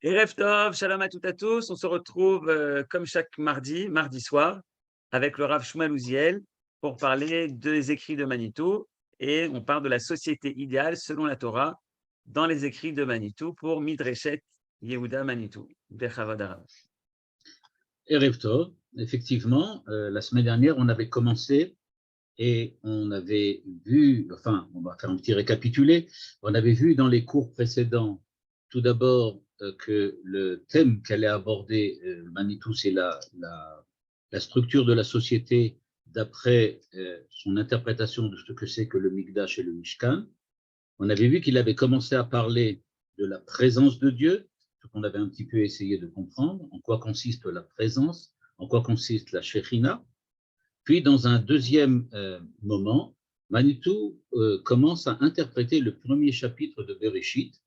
Erev Tov, shalom à toutes et à tous. On se retrouve comme chaque mardi soir, avec le Rav Shmuel Ouziel pour parler des écrits de Manitou. Et on parle de la société idéale selon la Torah dans les écrits de Manitou pour Midreshet Yehuda Manitou. Bechavod harav. Erev Tov, effectivement, la semaine dernière, on avait commencé et on avait vu, enfin, on va faire un petit récapitulé, on avait vu dans les cours précédents, tout d'abord, que le thème qu'allait aborder Manitou, c'est la structure de la société d'après son interprétation de ce que c'est que le Mikdash et le Mishkan. On avait vu qu'il avait commencé à parler de la présence de Dieu, ce qu'on avait un petit peu essayé de comprendre, en quoi consiste la présence, en quoi consiste la Shekhinah. Puis, dans un deuxième moment, Manitou commence à interpréter le premier chapitre de Bereshit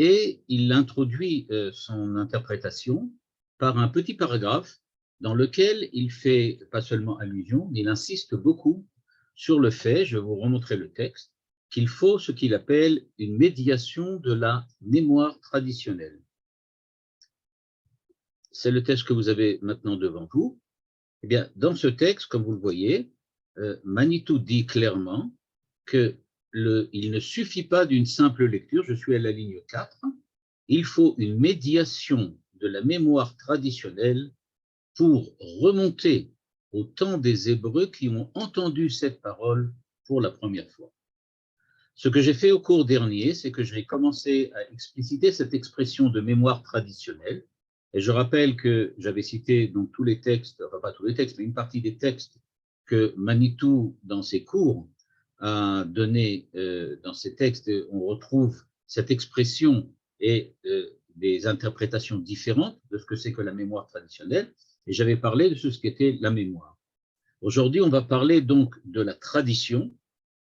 et il introduit son interprétation par un petit paragraphe dans lequel il fait pas seulement allusion, mais il insiste beaucoup sur le fait, je vais vous remontrer le texte, qu'il faut ce qu'il appelle une médiation de la mémoire traditionnelle. C'est le texte que vous avez maintenant devant vous. Eh bien, dans ce texte, comme vous le voyez, Manitou dit clairement qu'il ne suffit pas d'une simple lecture, je suis à la ligne 4, il faut une médiation de la mémoire traditionnelle pour remonter au temps des Hébreux qui ont entendu cette parole pour la première fois. Ce que j'ai fait au cours dernier, c'est que j'ai commencé à expliciter cette expression de mémoire traditionnelle. Et je rappelle que j'avais cité donc tous les textes, enfin pas tous les textes, mais une partie des textes que Manitou, dans ses cours, a donné. Dans ces textes, on retrouve cette expression et des interprétations différentes de ce que c'est que la mémoire traditionnelle. Et j'avais parlé de ce qu'était la mémoire. Aujourd'hui, on va parler donc de la tradition.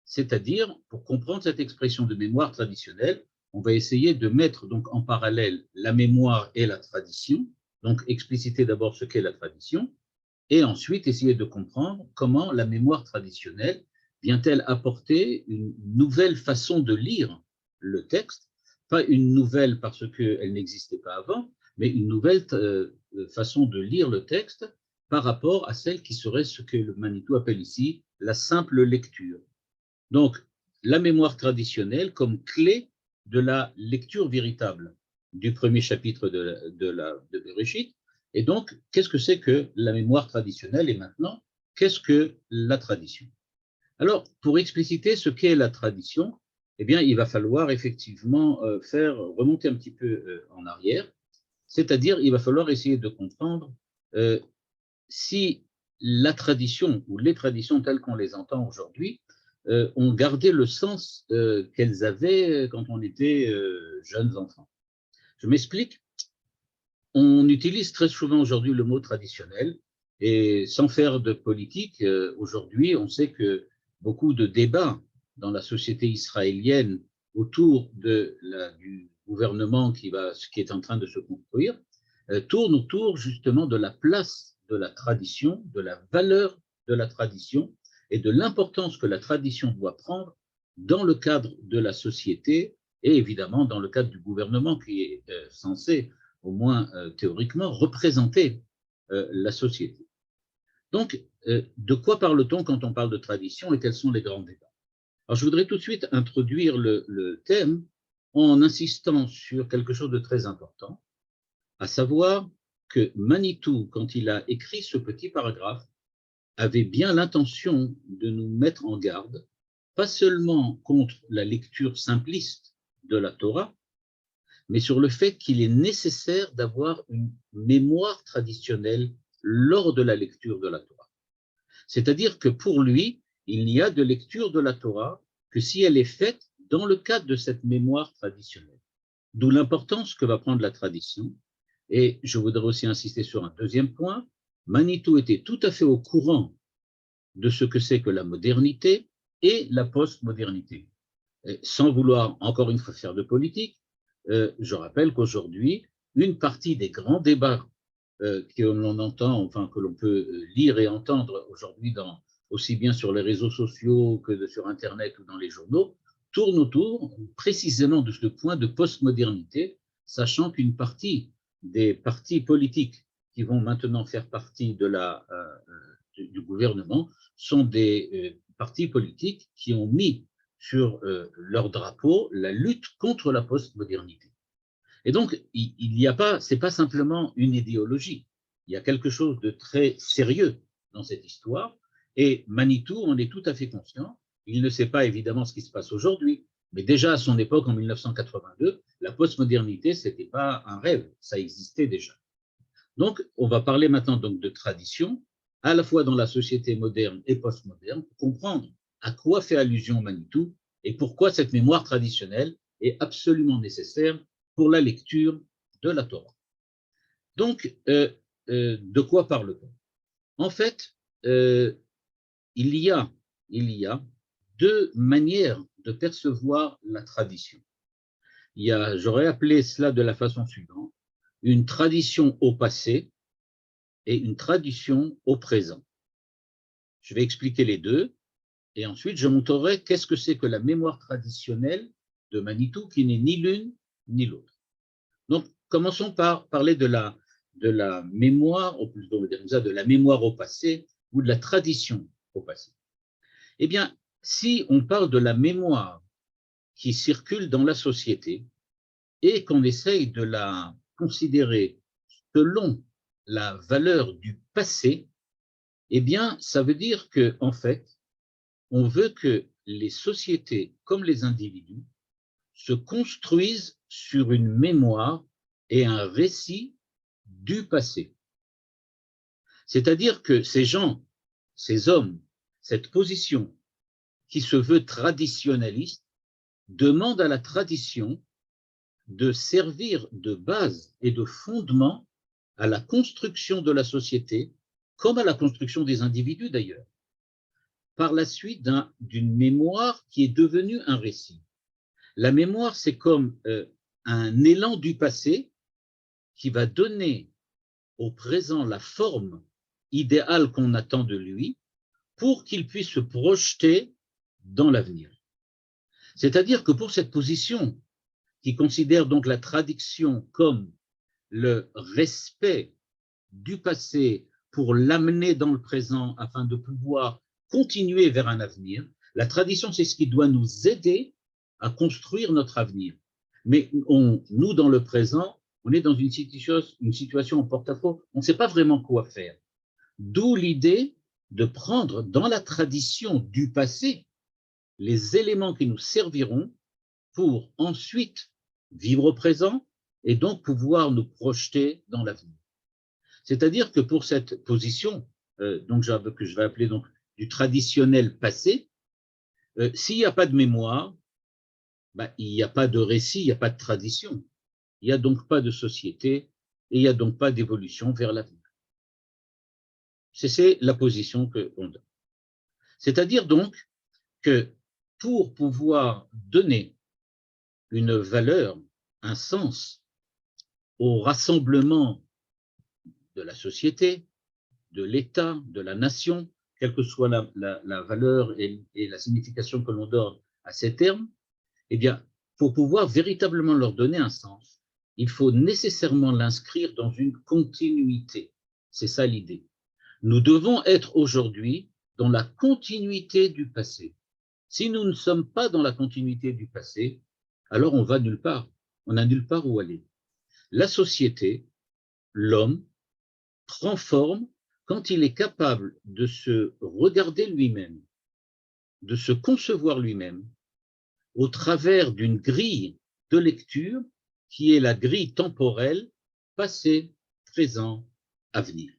C'est-à-dire, pour comprendre cette expression de mémoire traditionnelle, on va essayer de mettre donc en parallèle la mémoire et la tradition, donc expliciter d'abord ce qu'est la tradition, et ensuite essayer de comprendre comment la mémoire traditionnelle vient-elle apporter une nouvelle façon de lire le texte, pas une nouvelle parce qu'elle n'existait pas avant, mais une nouvelle façon de lire le texte par rapport à celle qui serait ce que le Manitou appelle ici la simple lecture. Donc, la mémoire traditionnelle comme clé de la lecture véritable du premier chapitre de Bereshit. Et donc, qu'est-ce que c'est que la mémoire traditionnelle et maintenant, qu'est-ce que la tradition? Alors, pour expliciter ce qu'est la tradition, eh bien, il va falloir effectivement faire remonter un petit peu en arrière, c'est-à-dire il va falloir essayer de comprendre si la tradition ou les traditions telles qu'on les entend aujourd'hui ont gardé le sens qu'elles avaient quand on était jeunes enfants. Je m'explique. On utilise très souvent aujourd'hui le mot traditionnel et sans faire de politique, aujourd'hui, on sait que beaucoup de débats dans la société israélienne autour du gouvernement qui est en train de se construire tournent autour justement de la place de la tradition, de la valeur de la tradition et de l'importance que la tradition doit prendre dans le cadre de la société et évidemment dans le cadre du gouvernement qui est censé, au moins théoriquement, représenter la société. Donc, de quoi parle-t-on quand on parle de tradition et quels sont les grands débats? Alors, je voudrais tout de suite introduire le thème en insistant sur quelque chose de très important, à savoir que Manitou, quand il a écrit ce petit paragraphe, avait bien l'intention de nous mettre en garde, pas seulement contre la lecture simpliste de la Torah, mais sur le fait qu'il est nécessaire d'avoir une mémoire traditionnelle lors de la lecture de la Torah. C'est-à-dire que pour lui, il n'y a de lecture de la Torah que si elle est faite dans le cadre de cette mémoire traditionnelle. D'où l'importance que va prendre la tradition. Et je voudrais aussi insister sur un deuxième point. Manitou était tout à fait au courant de ce que c'est que la modernité et la postmodernité. Sans vouloir encore une fois faire de politique, je rappelle qu'aujourd'hui, une partie des grands débats que l'on entend, enfin que l'on peut lire et entendre aujourd'hui aussi bien sur les réseaux sociaux que sur Internet ou dans les journaux, tourne autour précisément de ce point de postmodernité, sachant qu'une partie des partis politiques qui vont maintenant faire partie du gouvernement sont des partis politiques qui ont mis sur leur drapeau la lutte contre la postmodernité. Et donc, il n'y a pas, c'est pas simplement une idéologie, il y a quelque chose de très sérieux dans cette histoire, et Manitou en est tout à fait conscient. Il ne sait pas évidemment ce qui se passe aujourd'hui, mais déjà à son époque, en 1982, la postmodernité, ce n'était pas un rêve, ça existait déjà. Donc, on va parler maintenant donc de tradition, à la fois dans la société moderne et postmoderne, pour comprendre à quoi fait allusion Manitou et pourquoi cette mémoire traditionnelle est absolument nécessaire pour la lecture de la Torah. Donc, de quoi parle-t-on? En fait, il y a deux manières de percevoir la tradition. J'aurais appelé cela de la façon suivante, une tradition au passé et une tradition au présent. Je vais expliquer les deux et ensuite je montrerai qu'est-ce que c'est que la mémoire traditionnelle de Manitou qui n'est ni l'une ni l'autre. Donc, commençons par parler de la mémoire, ou plutôt de la mémoire au passé ou de la tradition au passé. Eh bien, si on parle de la mémoire qui circule dans la société et qu'on essaye de la considérer selon la valeur du passé, eh bien, ça veut dire que, en fait, on veut que les sociétés comme les individus se construisent sur une mémoire et un récit du passé. C'est-à-dire que ces gens, ces hommes, cette position qui se veut traditionnaliste, demande à la tradition de servir de base et de fondement à la construction de la société, comme à la construction des individus d'ailleurs, par la suite d'une mémoire qui est devenue un récit. La mémoire, c'est comme un élan du passé qui va donner au présent la forme idéale qu'on attend de lui pour qu'il puisse se projeter dans l'avenir. C'est-à-dire que pour cette position qui considère donc la tradition comme le respect du passé pour l'amener dans le présent afin de pouvoir continuer vers un avenir, la tradition, c'est ce qui doit nous aider à construire notre avenir. Mais nous, dans le présent, on est dans une situation en porte-à-faux, on ne sait pas vraiment quoi faire. D'où l'idée de prendre dans la tradition du passé les éléments qui nous serviront pour ensuite vivre au présent et donc pouvoir nous projeter dans l'avenir. C'est-à-dire que pour cette position, que je vais appeler donc du traditionnel passé, s'il n'y a pas de mémoire, il n'y a pas de récit, il n'y a pas de tradition. Il n'y a donc pas de société et il n'y a donc pas d'évolution vers l'avenir. C'est la position qu'on donne. C'est-à-dire donc que pour pouvoir donner une valeur, un sens au rassemblement de la société, de l'État, de la nation, quelle que soit la valeur et la signification que l'on donne à ces termes, eh bien, pour pouvoir véritablement leur donner un sens, il faut nécessairement l'inscrire dans une continuité. C'est ça l'idée. Nous devons être aujourd'hui dans la continuité du passé. Si nous ne sommes pas dans la continuité du passé, alors on va nulle part. On n'a nulle part où aller. La société, l'homme, prend forme quand il est capable de se regarder lui-même, de se concevoir lui-même au travers d'une grille de lecture qui est la grille temporelle passé, présent, avenir.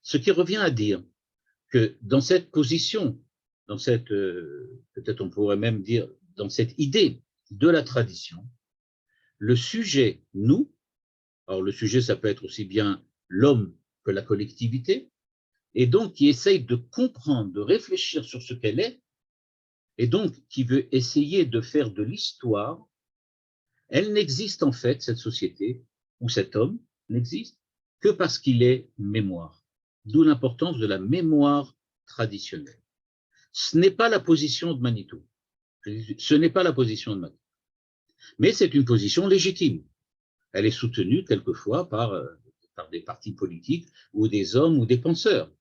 Ce qui revient à dire que dans cette position, dans cette, peut-être on pourrait même dire, dans cette idée de la tradition, le sujet, nous, alors le sujet ça peut être aussi bien l'homme que la collectivité, et donc qui essaye de comprendre, de réfléchir sur ce qu'elle est, et donc qui veut essayer de faire de l'histoire, elle n'existe en fait, cette société, ou cet homme n'existe que parce qu'il est mémoire. D'où l'importance de la mémoire traditionnelle. Ce n'est pas la position de Manitou. Ce n'est pas la position de Manitou. Mais c'est une position légitime. Elle est soutenue quelquefois par des partis politiques ou des hommes ou des penseurs.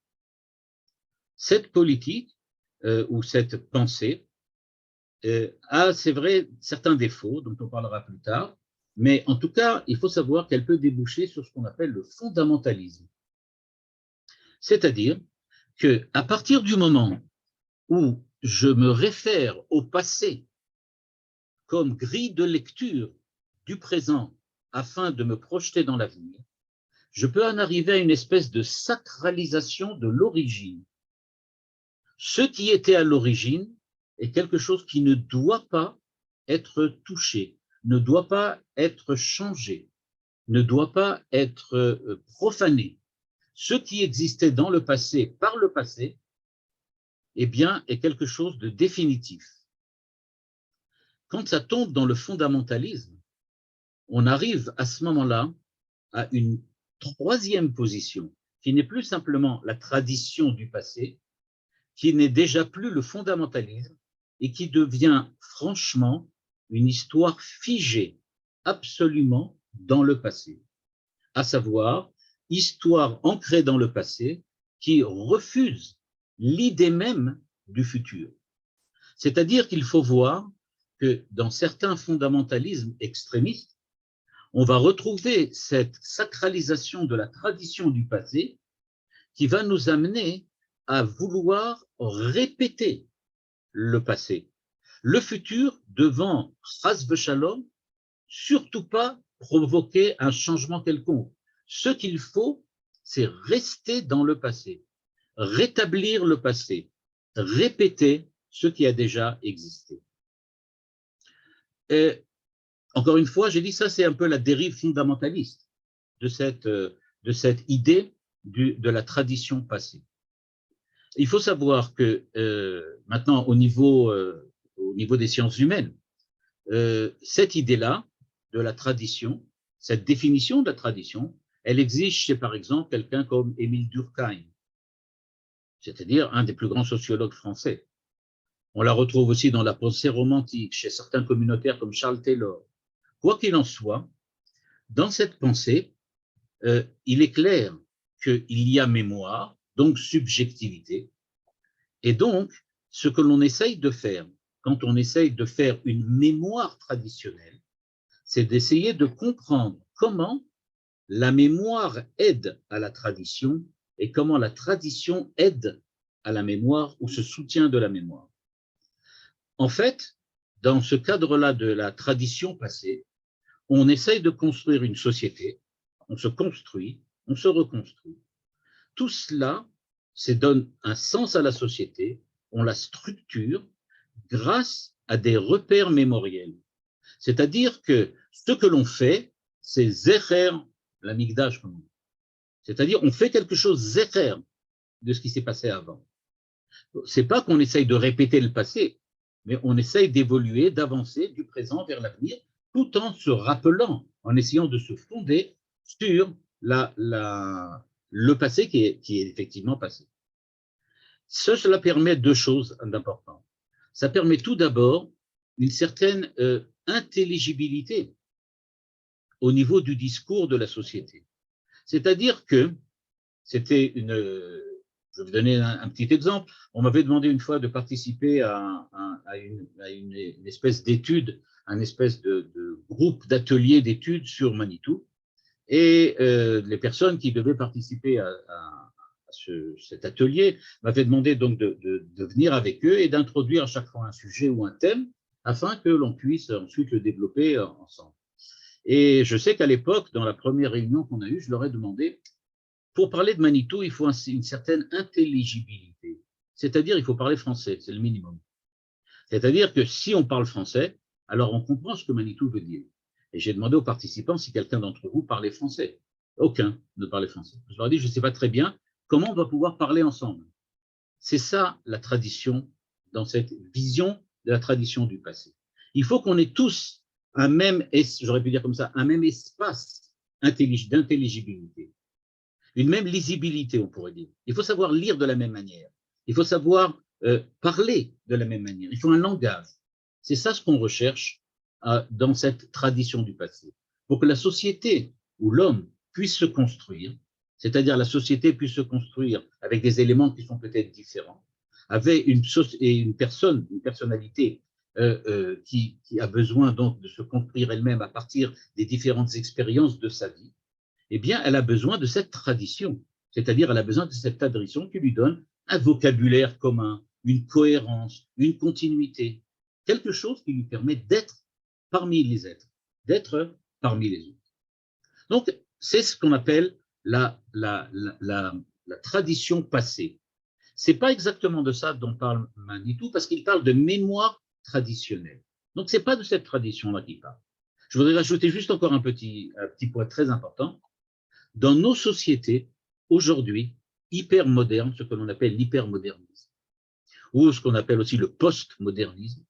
Cette politique ou cette pensée a, c'est vrai, certains défauts dont on parlera plus tard, mais en tout cas, il faut savoir qu'elle peut déboucher sur ce qu'on appelle le fondamentalisme. C'est-à-dire qu'à partir du moment où je me réfère au passé comme grille de lecture du présent afin de me projeter dans l'avenir, je peux en arriver à une espèce de sacralisation de l'origine. Ce qui était à l'origine est quelque chose qui ne doit pas être touché, ne doit pas être changé, ne doit pas être profané. Ce qui existait dans le passé par le passé, eh bien, est quelque chose de définitif. Quand ça tombe dans le fondamentalisme, on arrive à ce moment-là à une troisième position, qui n'est plus simplement la tradition du passé, qui n'est déjà plus le fondamentalisme et qui devient franchement une histoire figée absolument dans le passé, à savoir histoire ancrée dans le passé qui refuse l'idée même du futur. C'est-à-dire qu'il faut voir que dans certains fondamentalismes extrémistes, on va retrouver cette sacralisation de la tradition du passé qui va nous amener à vouloir répéter le passé. Le futur devant, chas v'shalom, surtout pas provoquer un changement quelconque. Ce qu'il faut, c'est rester dans le passé, rétablir le passé, répéter ce qui a déjà existé. Et encore une fois, j'ai dit ça, c'est un peu la dérive fondamentaliste de cette idée de la tradition passée. Il faut savoir que maintenant, au niveau des sciences humaines, cette idée-là de la tradition, cette définition de la tradition, elle existe chez, par exemple, quelqu'un comme Émile Durkheim, c'est-à-dire un des plus grands sociologues français. On la retrouve aussi dans la pensée romantique, chez certains communautaires comme Charles Taylor. Quoi qu'il en soit, dans cette pensée, il est clair qu'il y a mémoire, donc subjectivité, et donc ce que l'on essaye de faire, quand on essaye de faire une mémoire traditionnelle, c'est d'essayer de comprendre comment la mémoire aide à la tradition et comment la tradition aide à la mémoire ou se soutient de la mémoire. En fait, dans ce cadre-là de la tradition passée, on essaye de construire une société, on se construit, on se reconstruit. Tout cela, c'est donne un sens à la société, on la structure grâce à des repères mémoriels. C'est-à-dire que ce que l'on fait, c'est zecher l'amigdash, comme on dit. C'est-à-dire on fait quelque chose zecher de ce qui s'est passé avant. C'est pas qu'on essaye de répéter le passé, mais on essaye d'évoluer, d'avancer du présent vers l'avenir, tout en se rappelant, en essayant de se fonder sur le passé qui est effectivement passé. Cela permet deux choses d'importantes. Ça permet tout d'abord une certaine intelligibilité au niveau du discours de la société. C'est-à-dire que c'était je vais vous donner un petit exemple. On m'avait demandé une fois de participer à une espèce d'étude, un espèce de groupe d'ateliers d'études sur Manitou. Et les personnes qui devaient participer à cet atelier m'avaient demandé donc de venir avec eux et d'introduire à chaque fois un sujet ou un thème afin que l'on puisse ensuite le développer ensemble. Et je sais qu'à l'époque, dans la première réunion qu'on a eue, je leur ai demandé, pour parler de Manitou, il faut une certaine intelligibilité. C'est-à-dire, il faut parler français, c'est le minimum. C'est-à-dire que si on parle français, alors on comprend ce que Manitou veut dire. Et j'ai demandé aux participants si quelqu'un d'entre vous parlait français. Aucun ne parlait français. Je leur ai dit, je ne sais pas très bien comment on va pouvoir parler ensemble. C'est ça la tradition, dans cette vision de la tradition du passé. Il faut qu'on ait tous un même, j'aurais pu dire comme ça, un même espace d'intelligibilité, une même lisibilité, on pourrait dire. Il faut savoir lire de la même manière. Il faut savoir parler de la même manière. Il faut un langage. C'est ça ce qu'on recherche dans cette tradition du passé. Pour que la société ou l'homme puisse se construire, c'est-à-dire la société puisse se construire avec des éléments qui sont peut-être différents, avec une personnalité qui a besoin donc de se construire elle-même à partir des différentes expériences de sa vie, eh bien, elle a besoin de cette tradition, c'est-à-dire elle a besoin de cette tradition qui lui donne un vocabulaire commun, une cohérence, une continuité, quelque chose qui lui permet d'être parmi les êtres, d'être parmi les autres. Donc, c'est ce qu'on appelle la tradition passée. Ce n'est pas exactement de ça dont parle Manitou, parce qu'il parle de mémoire traditionnelle. Donc, ce n'est pas de cette tradition-là qu'il parle. Je voudrais rajouter juste encore un petit point très important. Dans nos sociétés, aujourd'hui, hyper modernes, ce que l'on appelle l'hypermodernisme, ou ce qu'on appelle aussi le postmodernisme,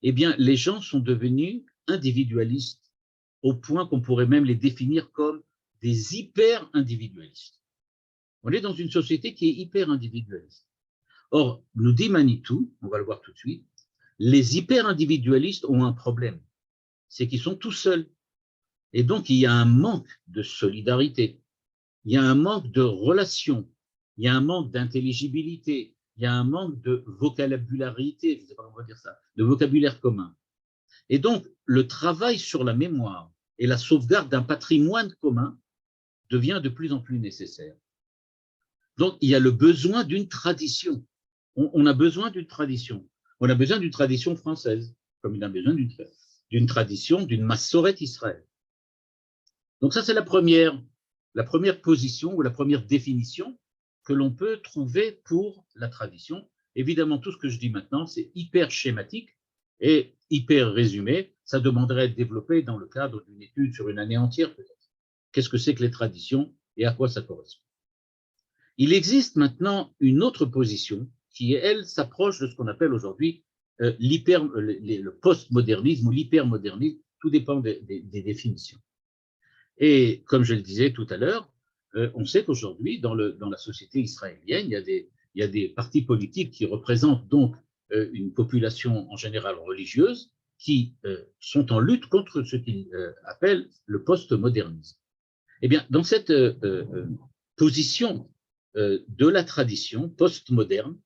eh bien, les gens sont devenus individualistes au point qu'on pourrait même les définir comme des hyper-individualistes. On est dans une société qui est hyper-individualiste. Or, nous dit Manitou, on va le voir tout de suite, les hyper-individualistes ont un problème, c'est qu'ils sont tout seuls. Et donc, il y a un manque de solidarité, il y a un manque de relations, il y a un manque d'intelligibilité, il y a un manque de vocabularité, je ne sais pas comment on va dire ça, de vocabulaire commun. Et donc, le travail sur la mémoire et la sauvegarde d'un patrimoine commun devient de plus en plus nécessaire. Donc, il y a le besoin d'une tradition. On a besoin d'une tradition. On a besoin d'une tradition française, comme il a besoin d'une tradition, d'une Massoret Israël. Donc ça, c'est la première position ou la première définition que l'on peut trouver pour la tradition. Évidemment, tout ce que je dis maintenant, c'est hyper schématique et hyper résumé. Ça demanderait d'être développé dans le cadre d'une étude sur une année entière, peut-être. Qu'est-ce que c'est que les traditions et à quoi ça correspond? Il existe maintenant une autre position qui, elle, s'approche de ce qu'on appelle aujourd'hui le postmodernisme ou l'hypermodernisme. Tout dépend des définitions. Et comme je le disais tout à l'heure, on sait qu'aujourd'hui, dans la société israélienne, il y a des partis politiques qui représentent donc une population en général religieuse qui sont en lutte contre ce qu'ils appellent le postmodernisme. Eh bien, dans cette position de la tradition postmoderne,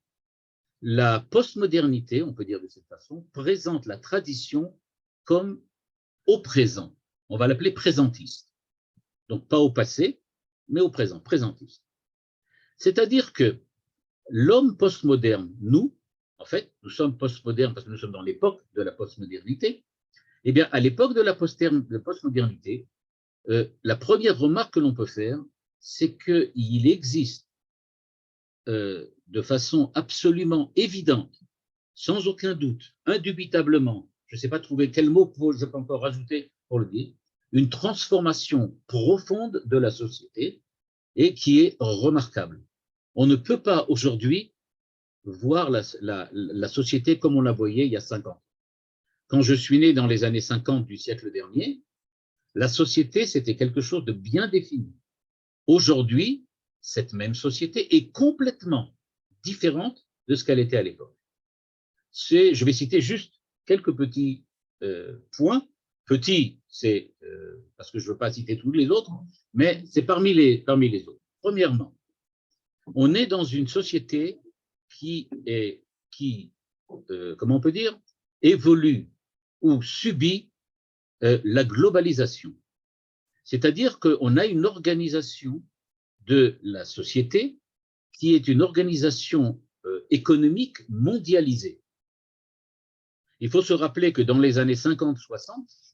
la postmodernité, on peut dire de cette façon, présente la tradition comme au présent. On va l'appeler présentiste. Donc, pas au passé, mais au présent, présentiste. C'est-à-dire que l'homme postmoderne, nous, en fait, nous sommes postmodernes parce que nous sommes dans l'époque de la postmodernité. Eh bien, à l'époque de la postmodernité, la première remarque que l'on peut faire, c'est qu'il existe de façon absolument évidente, sans aucun doute, indubitablement, je ne sais pas trouver quel mot je peux encore rajouter pour le dire, une transformation profonde de la société et qui est remarquable. On ne peut pas aujourd'hui voir la société comme on la voyait il y a 50 ans. Quand je suis né dans les années 50 du siècle dernier, la société, c'était quelque chose de bien défini. Aujourd'hui, cette même société est complètement différente de ce qu'elle était à l'époque. Je vais citer juste quelques petits points. Petits, c'est parce que je ne veux pas citer tous les autres, mais c'est parmi les autres. Premièrement, on est dans une société qui comment on peut dire, évolue ou subit la globalisation. C'est-à-dire qu'on a une organisation de la société qui est une organisation économique mondialisée. Il faut se rappeler que dans les années 50-60,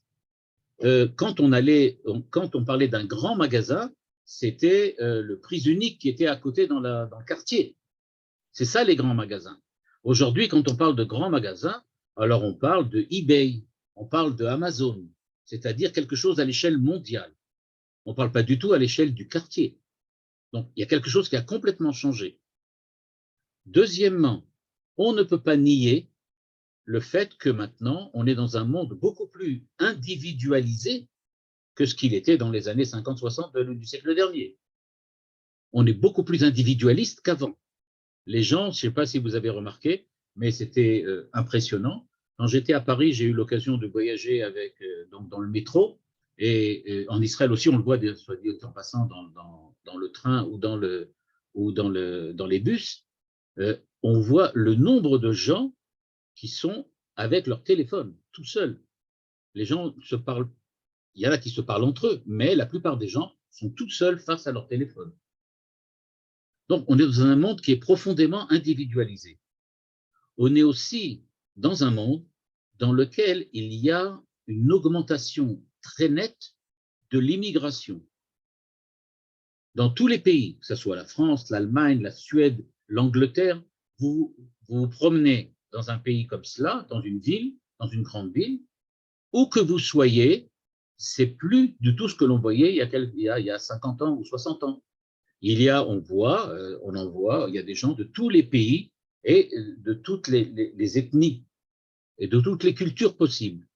quand on parlait d'un grand magasin, c'était le prix unique qui était à côté dans le quartier. C'est ça les grands magasins. Aujourd'hui, quand on parle de grands magasins, alors on parle de eBay, on parle de Amazon, c'est-à-dire quelque chose à l'échelle mondiale. On ne parle pas du tout à l'échelle du quartier. Donc, il y a quelque chose qui a complètement changé. Deuxièmement, on ne peut pas nier le fait que maintenant, on est dans un monde beaucoup plus individualisé que ce qu'il était dans les années 50-60 du siècle dernier. On est beaucoup plus individualiste qu'avant. Les gens, je ne sais pas si vous avez remarqué, mais c'était impressionnant, Quand j'étais à Paris, j'ai eu l'occasion de voyager donc dans le métro. Et en Israël aussi, on le voit, soit dit en passant, dans le train ou dans les bus, on voit le nombre de gens qui sont avec leur téléphone, tout seuls. Les gens se parlent, il y en a qui se parlent entre eux, mais la plupart des gens sont tout seuls face à leur téléphone. Donc, on est dans un monde qui est profondément individualisé. On est aussi dans un monde dans lequel il y a une augmentation très nette de l'immigration. Dans tous les pays, que ce soit la France, l'Allemagne, la Suède, l'Angleterre, vous vous promenez dans un pays comme cela, dans une ville, dans une grande ville, où que vous soyez, c'est plus du tout ce que l'on voyait il y a 50 ans ou 60 ans. On en voit, il y a des gens de tous les pays et de toutes les ethnies et de toutes les cultures possibles.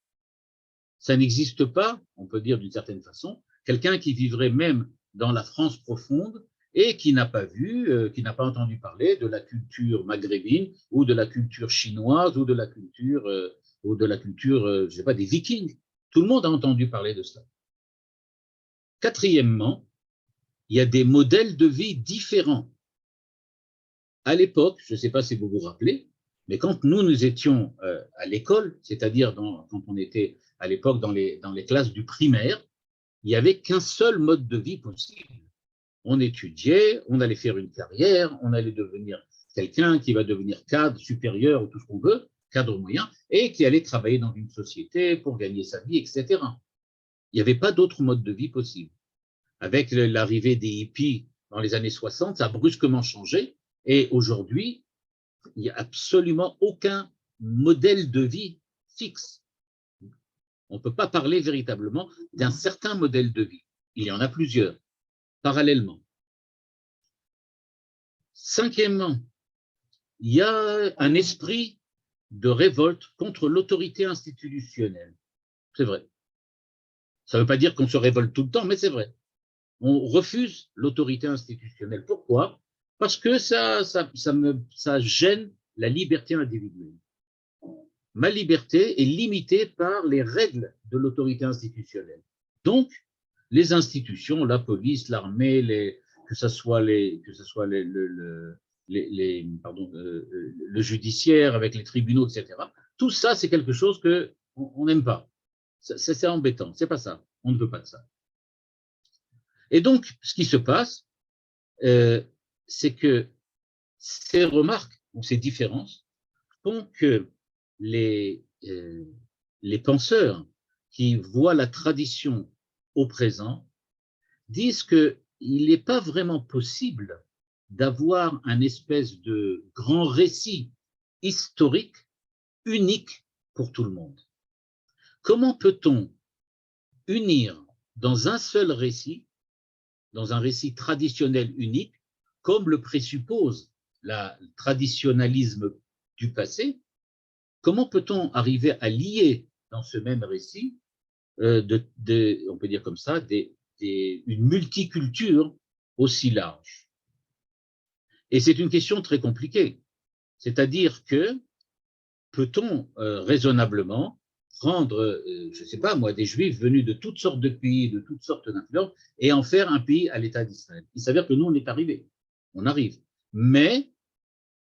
Ça n'existe pas, on peut dire d'une certaine façon, quelqu'un qui vivrait même dans la France profonde et qui n'a pas qui n'a pas entendu parler de la culture maghrébine ou de la culture chinoise ou de la culture, je sais pas, des Vikings. Tout le monde a entendu parler de cela. Quatrièmement, il y a des modèles de vie différents. À l'époque, je ne sais pas si vous vous rappelez, mais quand nous étions à l'école, c'est-à-dire quand on était à l'époque dans les classes du primaire, il n'y avait qu'un seul mode de vie possible. On étudiait, on allait faire une carrière, on allait devenir quelqu'un qui va devenir cadre supérieur ou tout ce qu'on veut, cadre moyen, et qui allait travailler dans une société pour gagner sa vie, etc. Il n'y avait pas d'autre mode de vie possible. Avec l'arrivée des hippies dans les années 60, ça a brusquement changé, et aujourd'hui, il n'y a absolument aucun modèle de vie fixe. On ne peut pas parler véritablement d'un certain modèle de vie. Il y en a plusieurs, parallèlement. Cinquièmement, il y a un esprit de révolte contre l'autorité institutionnelle. C'est vrai. Ça ne veut pas dire qu'on se révolte tout le temps, mais c'est vrai. On refuse l'autorité institutionnelle. Pourquoi? Parce que ça gêne la liberté individuelle. Ma liberté est limitée par les règles de l'autorité institutionnelle. Donc, les institutions, la police, l'armée, que ce soit le judiciaire avec les tribunaux, etc. Tout ça, c'est quelque chose qu'on n'aime pas. C'est embêtant, c'est pas ça. On ne veut pas de ça. Et donc, ce qui se passe, c'est que ces remarques ou ces différences font que les penseurs qui voient la tradition au présent disent qu'il n'est pas vraiment possible d'avoir un espèce de grand récit historique unique pour tout le monde. Comment peut-on unir dans un seul récit, dans un récit traditionnel unique, comme le présuppose le traditionnalisme du passé, comment peut-on arriver à lier dans ce même récit, on peut dire comme ça, une multiculture aussi large? Et c'est une question très compliquée. C'est-à-dire que peut-on raisonnablement prendre, je ne sais pas moi, des juifs venus de toutes sortes de pays, de toutes sortes d'influences, et en faire un pays à l'État d'Israël? Il s'avère que nous, on est arrivé, on arrive. Mais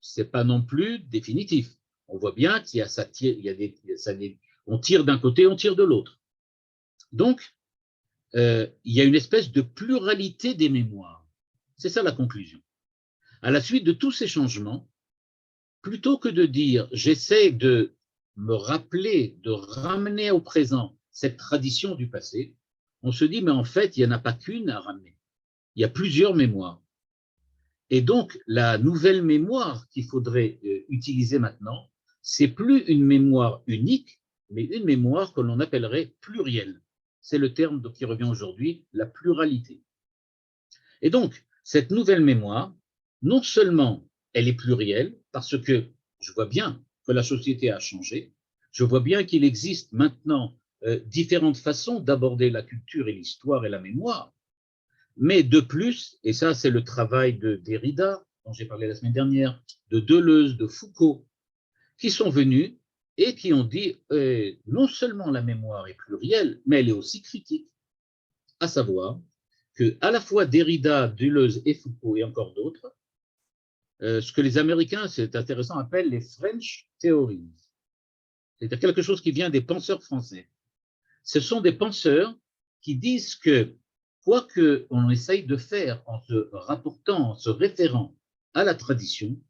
ce n'est pas non plus définitif. On voit bien qu'il y a on tire d'un côté, on tire de l'autre. Donc, il y a une espèce de pluralité des mémoires. C'est ça la conclusion. À la suite de tous ces changements, plutôt que de dire j'essaie de me rappeler, de ramener au présent cette tradition du passé, on se dit mais en fait, il n'y en a pas qu'une à ramener. Il y a plusieurs mémoires. Et donc, la nouvelle mémoire qu'il faudrait utiliser maintenant, c'est plus une mémoire unique, mais une mémoire que l'on appellerait plurielle. C'est le terme qui revient aujourd'hui, la pluralité. Et donc, cette nouvelle mémoire, non seulement elle est plurielle, parce que je vois bien que la société a changé, je vois bien qu'il existe maintenant différentes façons d'aborder la culture et l'histoire et la mémoire, mais de plus, et ça c'est le travail de Derrida, dont j'ai parlé la semaine dernière, de Deleuze, de Foucault, qui sont venus et qui ont dit non seulement la mémoire est plurielle, mais elle est aussi critique, à savoir que à la fois Derrida, Deleuze et Foucault et encore d'autres, ce que les Américains, c'est intéressant, appellent les French Theories, c'est-à-dire quelque chose qui vient des penseurs français. Ce sont des penseurs qui disent que quoi qu'on essaye de faire en se rapportant, en se référant à la tradition,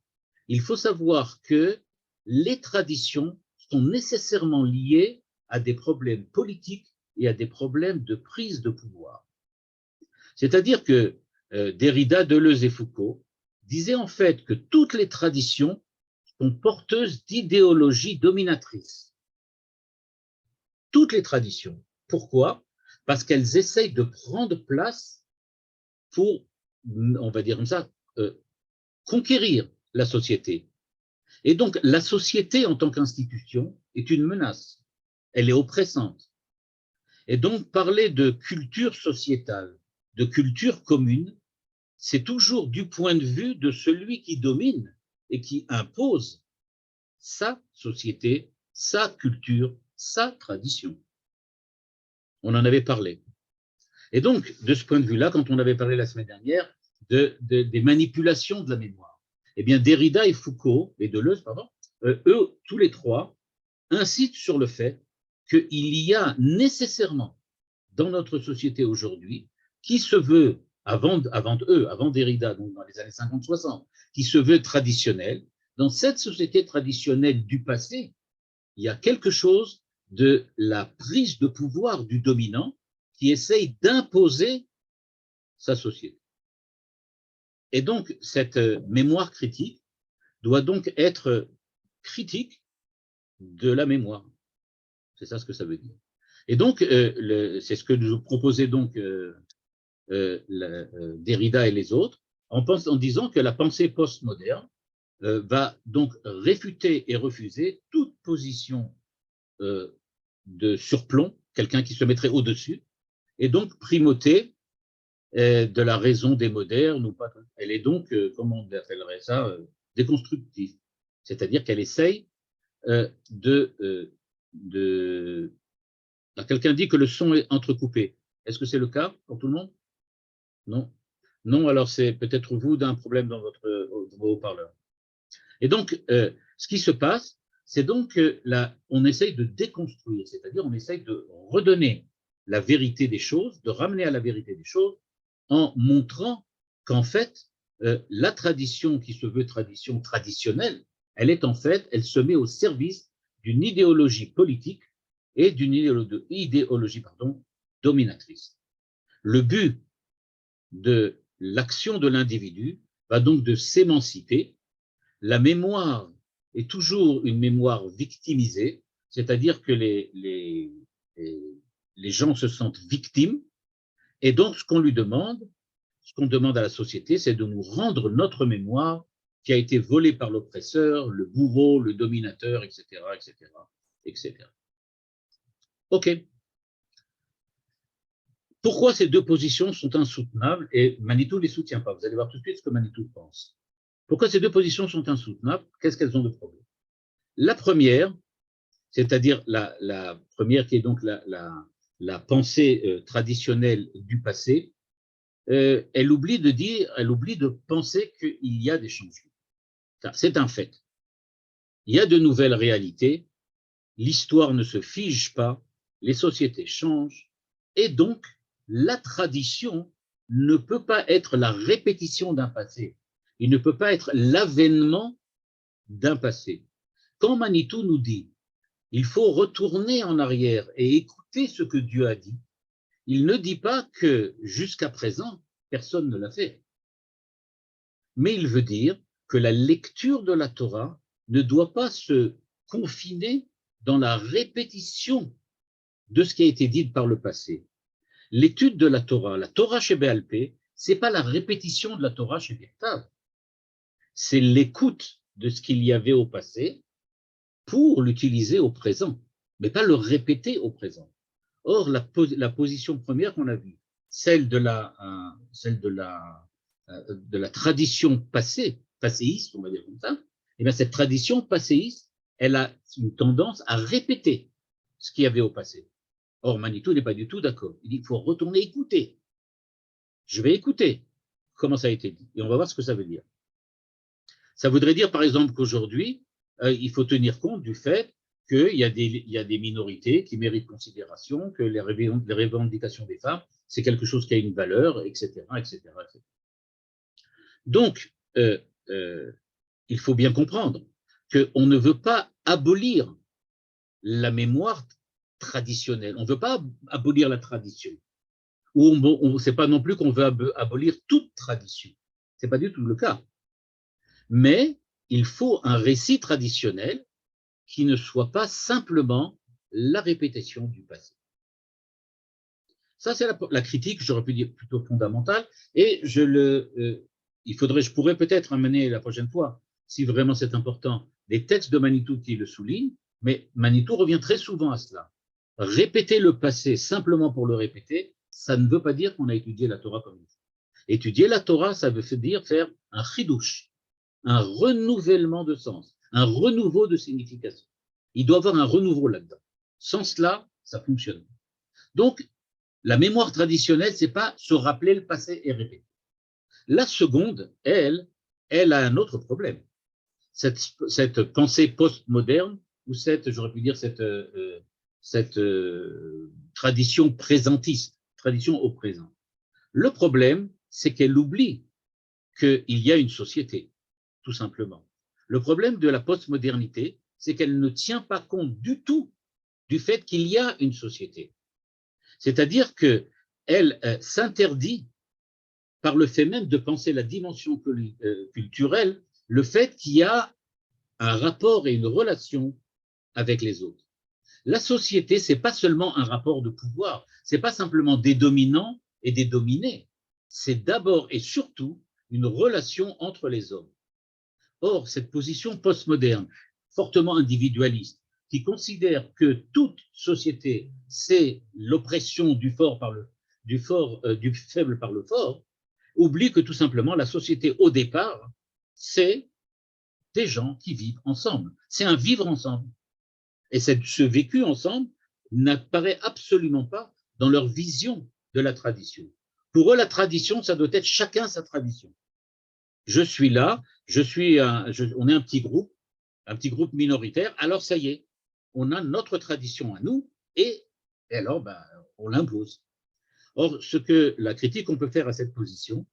il faut savoir que les traditions sont nécessairement liées à des problèmes politiques et à des problèmes de prise de pouvoir. C'est-à-dire que Derrida, Deleuze et Foucault disaient en fait que toutes les traditions sont porteuses d'idéologies dominatrices. Toutes les traditions. Pourquoi? Parce qu'elles essayent de prendre place pour, on va dire comme ça, conquérir la société. Et donc, la société en tant qu'institution est une menace. Elle est oppressante. Et donc, parler de culture sociétale, de culture commune, c'est toujours du point de vue de celui qui domine et qui impose sa société, sa culture, sa tradition. On en avait parlé. Et donc, de ce point de vue-là, quand on avait parlé la semaine dernière des manipulations de la mémoire, eh bien, Derrida et Foucault, et Deleuze, pardon, eux, tous les trois, incitent sur le fait qu'il y a nécessairement dans notre société aujourd'hui, qui se veut, avant Derrida, donc dans les années 50-60, qui se veut traditionnel, dans cette société traditionnelle du passé, il y a quelque chose de la prise de pouvoir du dominant qui essaye d'imposer sa société. Et donc, cette mémoire critique doit donc être critique de la mémoire. C'est ça ce que ça veut dire. Et donc, c'est ce que nous proposait donc Derrida et les autres, en disant que la pensée postmoderne va donc réfuter et refuser toute position de surplomb, quelqu'un qui se mettrait au-dessus, et donc primauté de la raison des modernes. Ou pas. Elle est donc, comment on appellerait ça, déconstructive. C'est-à-dire qu'elle essaye de quelqu'un dit que le son est entrecoupé. Est-ce que c'est le cas pour tout le monde? Non. Non, alors c'est peut-être vous d'un problème dans votre haut-parleur. Et donc, ce qui se passe, c'est donc que là, on essaye de déconstruire, c'est-à-dire on essaye de redonner la vérité des choses, de ramener à la vérité des choses, en montrant qu'en fait, la tradition qui se veut tradition traditionnelle, elle est en fait, elle se met au service d'une idéologie politique et d'une idéologie dominatrice. Le but de l'action de l'individu va donc de s'émanciper. La mémoire est toujours une mémoire victimisée, c'est-à-dire que les gens se sentent victimes, et donc ce qu'on demande à la société, c'est de nous rendre notre mémoire qui a été volée par l'oppresseur, le bourreau, le dominateur, etc., etc., etc. OK. Pourquoi ces deux positions sont insoutenables et Manitou ne les soutient pas? Vous allez voir tout de suite ce que Manitou pense. Pourquoi ces deux positions sont insoutenables? Qu'est-ce qu'elles ont de problème? La première, c'est-à-dire la première qui est donc la pensée traditionnelle du passé, elle oublie de penser qu'il y a des changements. C'est un fait. Il y a de nouvelles réalités, l'histoire ne se fige pas, les sociétés changent, et donc la tradition ne peut pas être la répétition d'un passé. Il ne peut pas être l'avènement d'un passé. Quand Manitou nous dit il faut retourner en arrière et écouter ce que Dieu a dit, il ne dit pas que jusqu'à présent, personne ne l'a fait. Mais il veut dire que la lecture de la Torah ne doit pas se confiner dans la répétition de ce qui a été dit par le passé. L'étude de la Torah chez Béal Pé, ce n'est pas la répétition de la Torah chez Birtav, c'est l'écoute de ce qu'il y avait au passé pour l'utiliser au présent, mais pas le répéter au présent. Or, la position première qu'on a vue, celle de la tradition passéiste, on va dire comme ça, et bien cette tradition passéiste, elle a une tendance à répéter ce qu'il y avait au passé. Or, Manitou n'est pas du tout d'accord. Il dit qu'il faut retourner écouter. Je vais écouter comment ça a été dit et on va voir ce que ça veut dire. Ça voudrait dire, par exemple, qu'aujourd'hui, il faut tenir compte du fait qu'il y a des minorités qui méritent considération, que les revendications des femmes, c'est quelque chose qui a une valeur, etc., etc., etc. Donc, il faut bien comprendre qu'on ne veut pas abolir la mémoire traditionnelle. On ne veut pas abolir la tradition. Ou c'est pas non plus qu'on veut abolir toute tradition. C'est pas du tout le cas. Mais il faut un récit traditionnel qui ne soit pas simplement la répétition du passé. Ça, c'est la critique, j'aurais pu dire plutôt fondamentale, et je pourrais peut-être amener la prochaine fois, si vraiment c'est important, des textes de Manitou qui le soulignent, mais Manitou revient très souvent à cela. Répéter le passé simplement pour le répéter, ça ne veut pas dire qu'on a étudié la Torah comme il faut. Étudier la Torah, ça veut dire faire un chidouche, un renouvellement de sens, un renouveau de signification. Il doit y avoir un renouveau là-dedans. Sans cela, ça fonctionne. Donc, la mémoire traditionnelle, c'est pas se rappeler le passé et répéter. La seconde, elle a un autre problème. Cette pensée postmoderne, ou j'aurais pu dire cette tradition présentiste, tradition au présent. Le problème, c'est qu'elle oublie qu'il y a une société, tout simplement. Le problème de la postmodernité, c'est qu'elle ne tient pas compte du tout du fait qu'il y a une société. C'est-à-dire qu'elle s'interdit, par le fait même de penser la dimension culturelle, le fait qu'il y a un rapport et une relation avec les autres. La société, ce n'est pas seulement un rapport de pouvoir, ce n'est pas simplement des dominants et des dominés, c'est d'abord et surtout une relation entre les hommes. Or, cette position postmoderne, fortement individualiste, qui considère que toute société, c'est l'oppression du faible par le fort, oublie que tout simplement la société au départ, c'est des gens qui vivent ensemble. C'est un vivre ensemble. Et ce vécu ensemble n'apparaît absolument pas dans leur vision de la tradition. Pour eux, la tradition, ça doit être chacun sa tradition. Je suis là, on est un petit groupe minoritaire, alors ça y est, on a notre tradition à nous, et alors on l'impose. Or, la critique qu'on peut faire à cette position,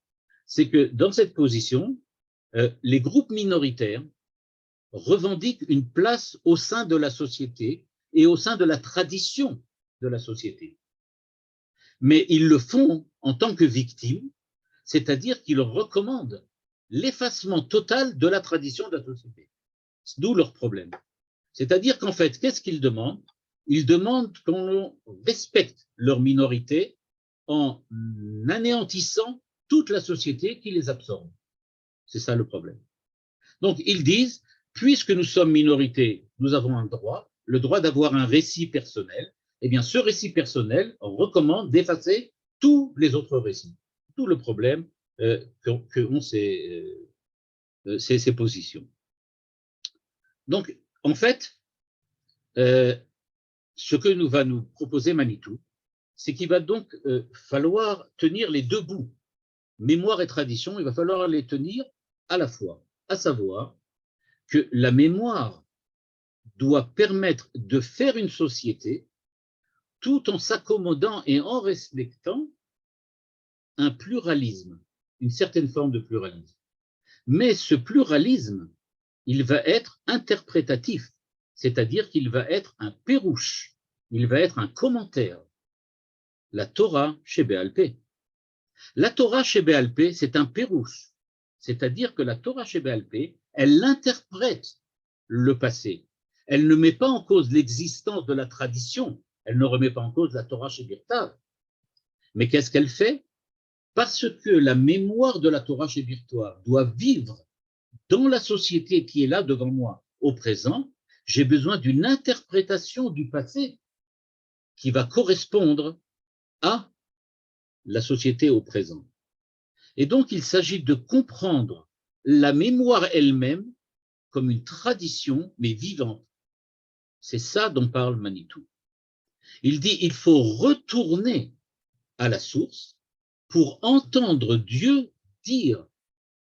c'est que dans cette position, les groupes minoritaires revendiquent une place au sein de la société et au sein de la tradition de la société. Mais ils le font en tant que victimes, c'est-à-dire qu'ils recommandent l'effacement total de la tradition de la société. D'où leur problème. C'est-à-dire qu'en fait, qu'est-ce qu'ils demandent? Ils demandent qu'on respecte leur minorité en anéantissant toute la société qui les absorbe. C'est ça le problème. Donc, ils disent, puisque nous sommes minorité, nous avons un droit, le droit d'avoir un récit personnel. Eh bien, ce récit personnel recommande d'effacer tous les autres récits. Tout le problème qu'ont ces positions. Donc, en fait, ce que va nous proposer Manitou, c'est qu'il va donc falloir tenir les deux bouts, mémoire et tradition, il va falloir les tenir à la fois, à savoir que la mémoire doit permettre de faire une société tout en s'accommodant et en respectant un pluralisme, une certaine forme de pluralisme. Mais ce pluralisme, il va être interprétatif, c'est-à-dire qu'il va être un pérouche, il va être un commentaire. La Torah chez Béal Pé. La Torah chez Béal Pé, c'est un pérouche, c'est-à-dire que la Torah chez Béal Pé, elle interprète le passé. Elle ne met pas en cause l'existence de la tradition, elle ne remet pas en cause la Torah chez Birtav. Mais qu'est-ce qu'elle fait? Parce que la mémoire de la Torah chez Birtav doit vivre dans la société qui est là devant moi, au présent, j'ai besoin d'une interprétation du passé qui va correspondre à la société au présent. Et donc, il s'agit de comprendre la mémoire elle-même comme une tradition, mais vivante, C'est ça dont parle Manitou. Il dit il faut retourner à la source pour entendre Dieu dire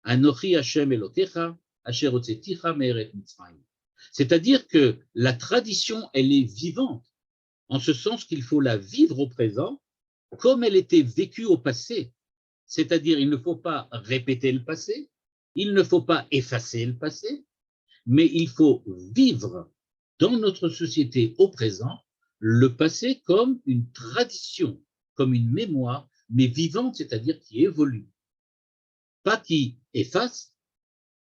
Anochi Hashem Elokecha, Asher hotzeticha me'eretz Mitzrayim. C'est-à-dire que la tradition, elle est vivante, en ce sens qu'il faut la vivre au présent comme elle était vécue au passé. C'est-à-dire il ne faut pas répéter le passé, il ne faut pas effacer le passé, mais il faut vivre dans notre société au présent le passé comme une tradition, comme une mémoire, mais vivante, c'est-à-dire qui évolue. Pas qui efface,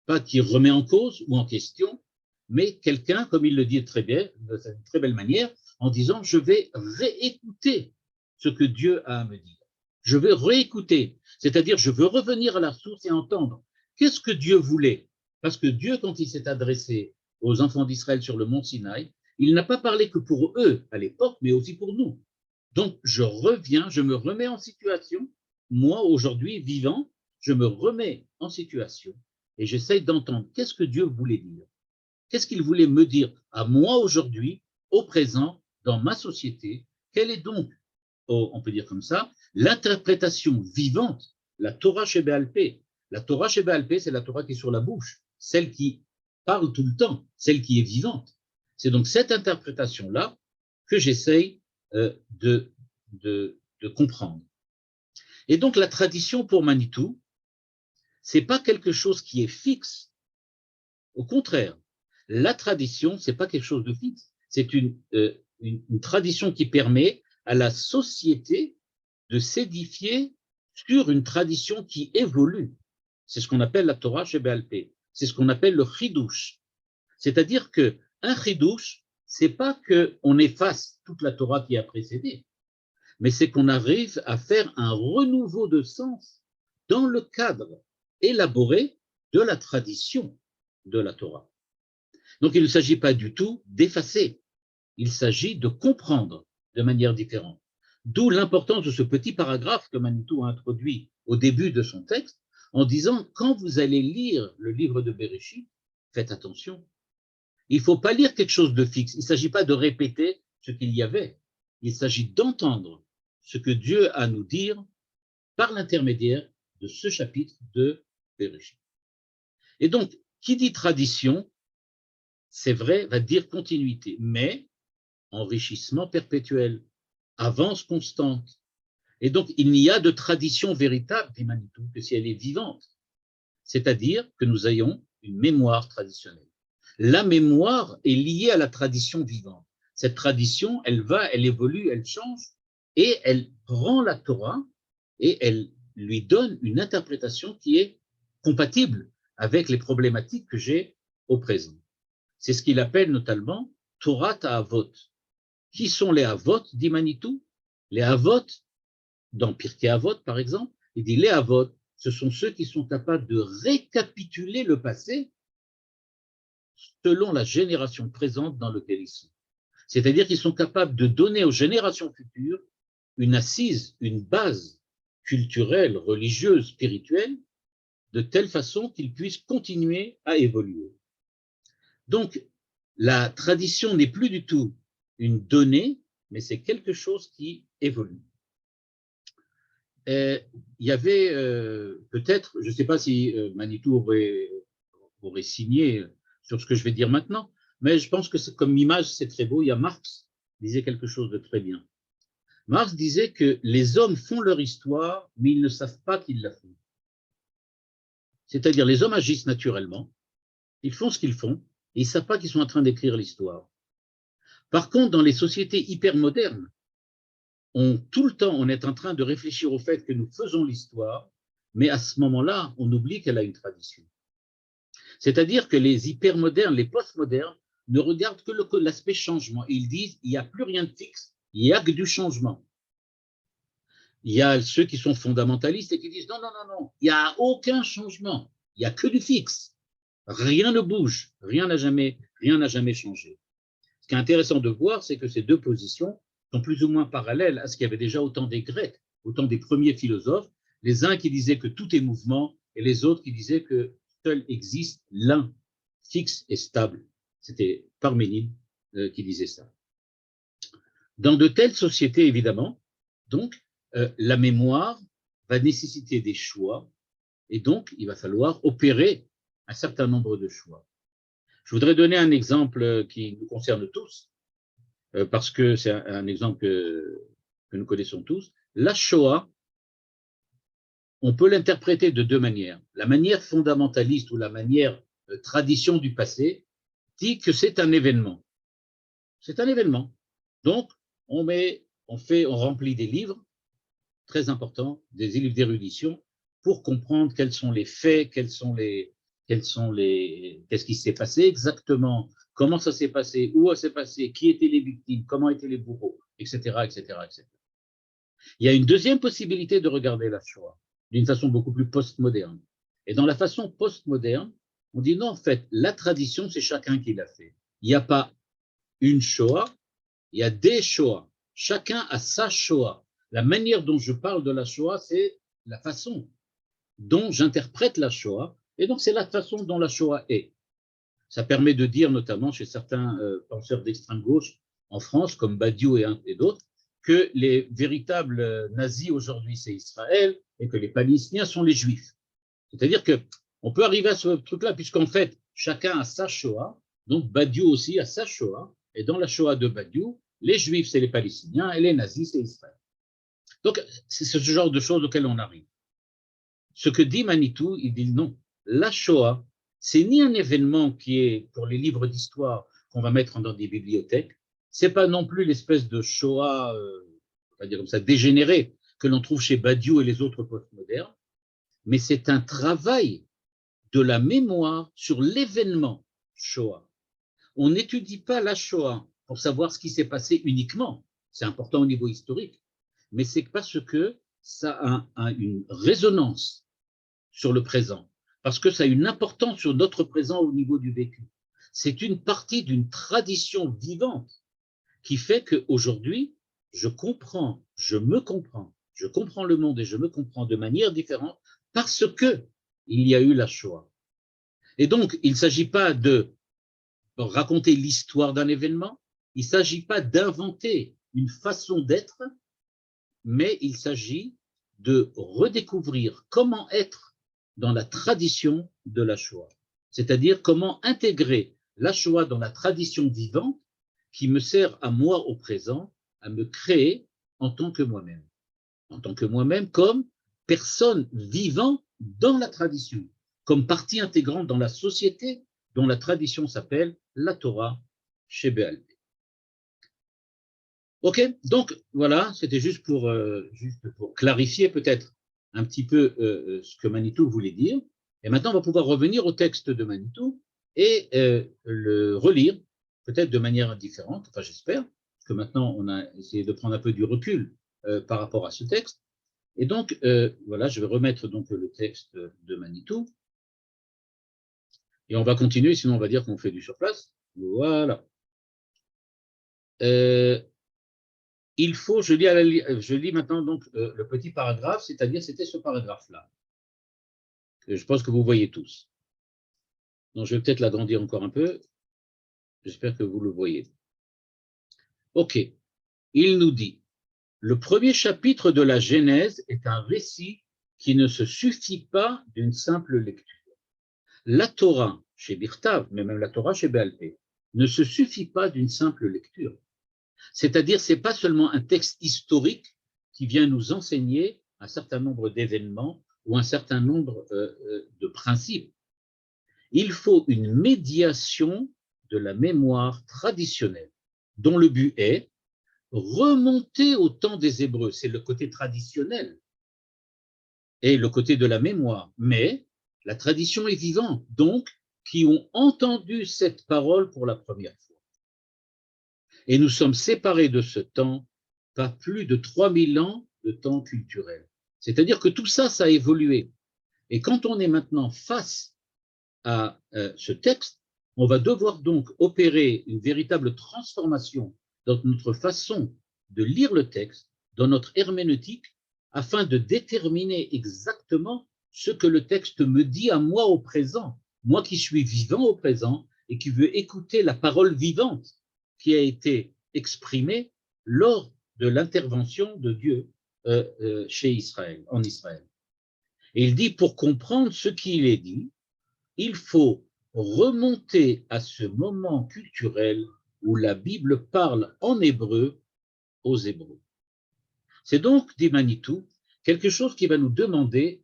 pas qui remet en cause ou en question, mais quelqu'un, comme il le dit très bien, d'une très belle manière, en disant je vais réécouter ce que Dieu a à me dire. Je vais réécouter, c'est-à-dire je veux revenir à la source et entendre qu'est-ce que Dieu voulait. Parce que Dieu, quand il s'est adressé aux enfants d'Israël sur le mont Sinaï, il n'a pas parlé que pour eux à l'époque, mais aussi pour nous. Donc je reviens, je me remets en situation, moi aujourd'hui vivant, je me remets en situation et j'essaye d'entendre qu'est-ce que Dieu voulait dire. Qu'est-ce qu'il voulait me dire à moi aujourd'hui, au présent, dans ma société? Quelle est donc, on peut dire comme ça, l'interprétation vivante, la Torah Sheba'al Peh. La Torah Sheba'al Peh, c'est la Torah qui est sur la bouche, celle qui parle tout le temps, celle qui est vivante. C'est donc cette interprétation-là que j'essaye de comprendre. Et donc la tradition pour Manitou, c'est pas quelque chose qui est fixe. Au contraire, la tradition, c'est pas quelque chose de fixe. C'est une tradition qui permet à la société de s'édifier sur une tradition qui évolue. C'est ce qu'on appelle la Torah Sheba'al Peh. C'est ce qu'on appelle le chidouche. C'est-à-dire que un chidouche, c'est pas qu'on efface toute la Torah qui a précédé, mais c'est qu'on arrive à faire un renouveau de sens dans le cadre élaboré de la tradition de la Torah. Donc il ne s'agit pas du tout d'effacer, il s'agit de comprendre de manière différente. D'où l'importance de ce petit paragraphe que Manitou a introduit au début de son texte, en disant quand vous allez lire le livre de Bereshit, faites attention. Il ne faut pas lire quelque chose de fixe, il ne s'agit pas de répéter ce qu'il y avait, il s'agit d'entendre ce que Dieu a à nous dire par l'intermédiaire de ce chapitre de Bereshit. Et donc, qui dit tradition, c'est vrai, va dire continuité, mais enrichissement perpétuel, avance constante. Et donc, il n'y a de tradition véritable, dit Manitou, que si elle est vivante. C'est-à-dire que nous ayons une mémoire traditionnelle. La mémoire est liée à la tradition vivante. Cette tradition, elle évolue, elle change, et elle prend la Torah et elle lui donne une interprétation qui est compatible avec les problématiques que j'ai au présent. C'est ce qu'il appelle notamment Torah Avot. Qui sont les Avot, dit Manitou? Les Avot, dans Pirkei Avot par exemple, il dit les Avot, ce sont ceux qui sont capables de récapituler le passé selon la génération présente dans laquelle ils sont. C'est-à-dire qu'ils sont capables de donner aux générations futures une assise, une base culturelle, religieuse, spirituelle, de telle façon qu'ils puissent continuer à évoluer. Donc, la tradition n'est plus du tout une donnée, mais c'est quelque chose qui évolue. Il y avait peut-être, je ne sais pas si Manitou aurait signé sur ce que je vais dire maintenant, mais je pense que comme image, c'est très beau. Il y a Marx qui disait quelque chose de très bien. Marx disait que les hommes font leur histoire, mais ils ne savent pas qu'ils la font. C'est-à-dire, les hommes agissent naturellement, ils font ce qu'ils font, et ils ne savent pas qu'ils sont en train d'écrire l'histoire. Par contre, dans les sociétés hyper modernes, tout le temps, on est en train de réfléchir au fait que nous faisons l'histoire, mais à ce moment-là, on oublie qu'elle a une tradition. C'est-à-dire que les hypermodernes, les postmodernes, ne regardent que l'aspect changement. Ils disent, il n'y a plus rien de fixe, il n'y a que du changement. Il y a ceux qui sont fondamentalistes et qui disent, non, non, non, non, il n'y a aucun changement, il n'y a que du fixe. Rien ne bouge, rien n'a jamais changé. Ce qui est intéressant de voir, c'est que ces deux positions sont plus ou moins parallèles à ce qu'il y avait déjà au temps des Grecs, au temps des premiers philosophes, les uns qui disaient que tout est mouvement et les autres qui disaient que seul existe l'un, fixe et stable. C'était Parménide qui disait ça. Dans de telles sociétés, évidemment, donc, la mémoire va nécessiter des choix, et donc il va falloir opérer un certain nombre de choix. Je voudrais donner un exemple qui nous concerne tous, parce que c'est un exemple que nous connaissons tous. La Shoah, on peut l'interpréter de deux manières. La manière fondamentaliste ou la manière tradition du passé dit que c'est un événement. C'est un événement. Donc, on remplit des livres très importants, des livres d'érudition, pour comprendre quels sont les faits, qu'est-ce qui s'est passé exactement, comment ça s'est passé, où ça s'est passé, qui étaient les victimes, comment étaient les bourreaux, etc., etc., etc. Il y a une deuxième possibilité de regarder la Shoah d'une façon beaucoup plus postmoderne. Et dans la façon postmoderne, on dit non, en fait, la tradition, c'est chacun qui l'a fait. Il n'y a pas une Shoah, il y a des Shoah. Chacun a sa Shoah. La manière dont je parle de la Shoah, c'est la façon dont j'interprète la Shoah, et donc c'est la façon dont la Shoah est. Ça permet de dire, notamment chez certains penseurs d'extrême gauche en France, comme Badiou et d'autres, que les véritables nazis aujourd'hui, c'est Israël, et que les Palestiniens sont les Juifs. C'est-à-dire qu'on peut arriver à ce truc-là, puisqu'en fait, chacun a sa Shoah, donc Badiou aussi a sa Shoah, et dans la Shoah de Badiou, les Juifs, c'est les Palestiniens, et les nazis, c'est Israël. Donc, c'est ce genre de choses auxquelles on arrive. Ce que dit Manitou, il dit non, la Shoah, c'est ni un événement qui est pour les livres d'histoire qu'on va mettre dans des bibliothèques, c'est pas non plus l'espèce de Shoah, on va dire comme ça, dégénérée que l'on trouve chez Badiou et les autres postmodernes, mais c'est un travail de la mémoire sur l'événement Shoah. On n'étudie pas la Shoah pour savoir ce qui s'est passé uniquement, c'est important au niveau historique, mais c'est parce que ça a une résonance sur le présent, parce que ça a une importance sur notre présent au niveau du vécu. C'est une partie d'une tradition vivante qui fait qu'aujourd'hui, je comprends le monde et je me comprends de manière différente parce que il y a eu la Shoah. Et donc, il ne s'agit pas de raconter l'histoire d'un événement, il ne s'agit pas d'inventer une façon d'être, mais il s'agit de redécouvrir comment être dans la tradition de la Shoah, c'est-à-dire comment intégrer la Shoah dans la tradition vivante qui me sert à moi au présent, à me créer en tant que moi-même comme personne vivant dans la tradition, comme partie intégrante dans la société dont la tradition s'appelle la Torah chez Béal. Ok, donc voilà, c'était juste pour clarifier peut-être un petit peu ce que Manitou voulait dire. Et maintenant, on va pouvoir revenir au texte de Manitou et le relire peut-être de manière différente, enfin j'espère, parce que maintenant on a essayé de prendre un peu du recul par rapport à ce texte. Et donc, voilà, je vais remettre donc le texte de Manitou. Et on va continuer, sinon on va dire qu'on fait du surplace. Voilà. Il faut, je lis maintenant donc le petit paragraphe, c'est-à-dire c'était ce paragraphe-là. Je pense que vous voyez tous. Donc je vais peut-être l'agrandir encore un peu. J'espère que vous le voyez. Ok. Il nous dit, le premier chapitre de la Genèse est un récit qui ne se suffit pas d'une simple lecture. La Torah chez Birtav, mais même la Torah chez Béal Pé, ne se suffit pas d'une simple lecture. C'est-à-dire, ce n'est pas seulement un texte historique qui vient nous enseigner un certain nombre d'événements ou un certain nombre de principes. Il faut une médiation de la mémoire traditionnelle, dont le but est remonter au temps des Hébreux. C'est le côté traditionnel et le côté de la mémoire. Mais la tradition est vivante, donc qui ont entendu cette parole pour la première fois. Et nous sommes séparés de ce temps par plus de 3000 ans de temps culturel. C'est-à-dire que tout ça, ça a évolué. Et quand on est maintenant face à ce texte, on va devoir donc opérer une véritable transformation dans notre façon de lire le texte, dans notre herméneutique, afin de déterminer exactement ce que le texte me dit à moi au présent, moi qui suis vivant au présent et qui veux écouter la parole vivante qui a été exprimé lors de l'intervention de Dieu chez Israël, en Israël. Et il dit, pour comprendre ce qu'il est dit, il faut remonter à ce moment culturel où la Bible parle en hébreu aux Hébreux. C'est donc, dit Manitou, quelque chose qui va nous demander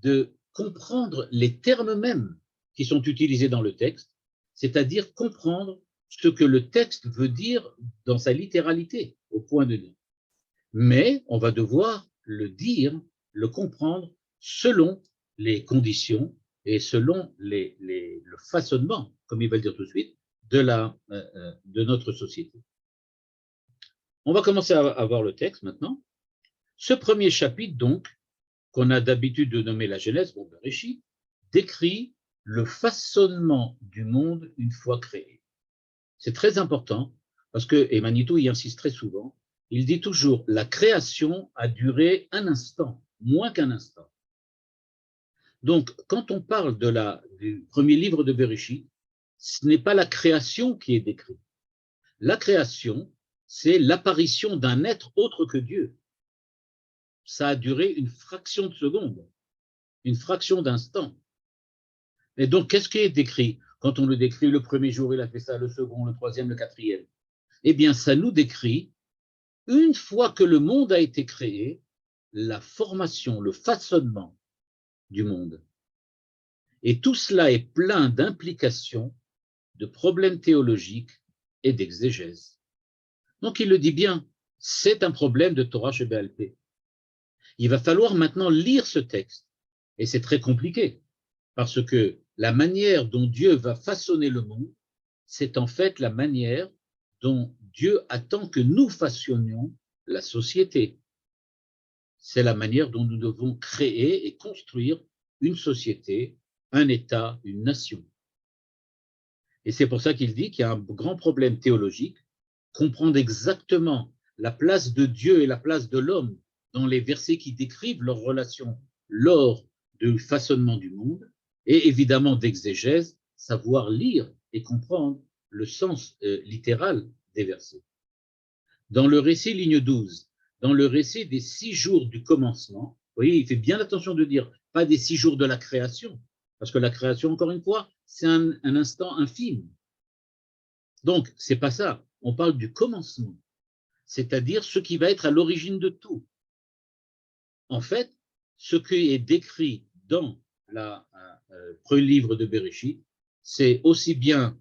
de comprendre les termes mêmes qui sont utilisés dans le texte, c'est-à-dire comprendre ce que le texte veut dire dans sa littéralité, au point de dire. Mais on va devoir le dire, le comprendre selon les conditions et selon le façonnement, comme il va le dire tout de suite, de notre société. On va commencer à voir le texte maintenant. Ce premier chapitre, donc, qu'on a d'habitude de nommer la Genèse, bon, Bereshit, décrit le façonnement du monde une fois créé. C'est très important parce que, et Manitou y insiste très souvent, il dit toujours la création a duré un instant, moins qu'un instant. Donc, quand on parle du premier livre de Bereshit, ce n'est pas la création qui est décrite. La création, c'est l'apparition d'un être autre que Dieu. Ça a duré une fraction de seconde, une fraction d'instant. Et donc, qu'est-ce qui est décrit? Quand on le décrit, le premier jour, il a fait ça, le second, le troisième, le quatrième. Eh bien, ça nous décrit, une fois que le monde a été créé, la formation, le façonnement du monde. Et tout cela est plein d'implications, de problèmes théologiques et d'exégèse. Donc, il le dit bien, c'est un problème de Torah Sheba'al-Peh. Il va falloir maintenant lire ce texte. Et c'est très compliqué, parce que la manière dont Dieu va façonner le monde, c'est en fait la manière dont Dieu attend que nous façonnions la société. C'est la manière dont nous devons créer et construire une société, un État, une nation. Et c'est pour ça qu'il dit qu'il y a un grand problème théologique, comprendre exactement la place de Dieu et la place de l'homme dans les versets qui décrivent leur relation lors du façonnement du monde, et évidemment d'exégèse, savoir lire et comprendre le sens littéral des versets. Dans le récit, ligne 12, dans le récit des 6 jours du commencement, vous voyez, il fait bien attention de dire, pas des 6 jours de la création, parce que la création, encore une fois, c'est un instant infime. Donc, c'est pas ça, on parle du commencement, c'est-à-dire ce qui va être à l'origine de tout. En fait, ce qui est décrit dans le premier livre de Bereshit, c'est aussi bien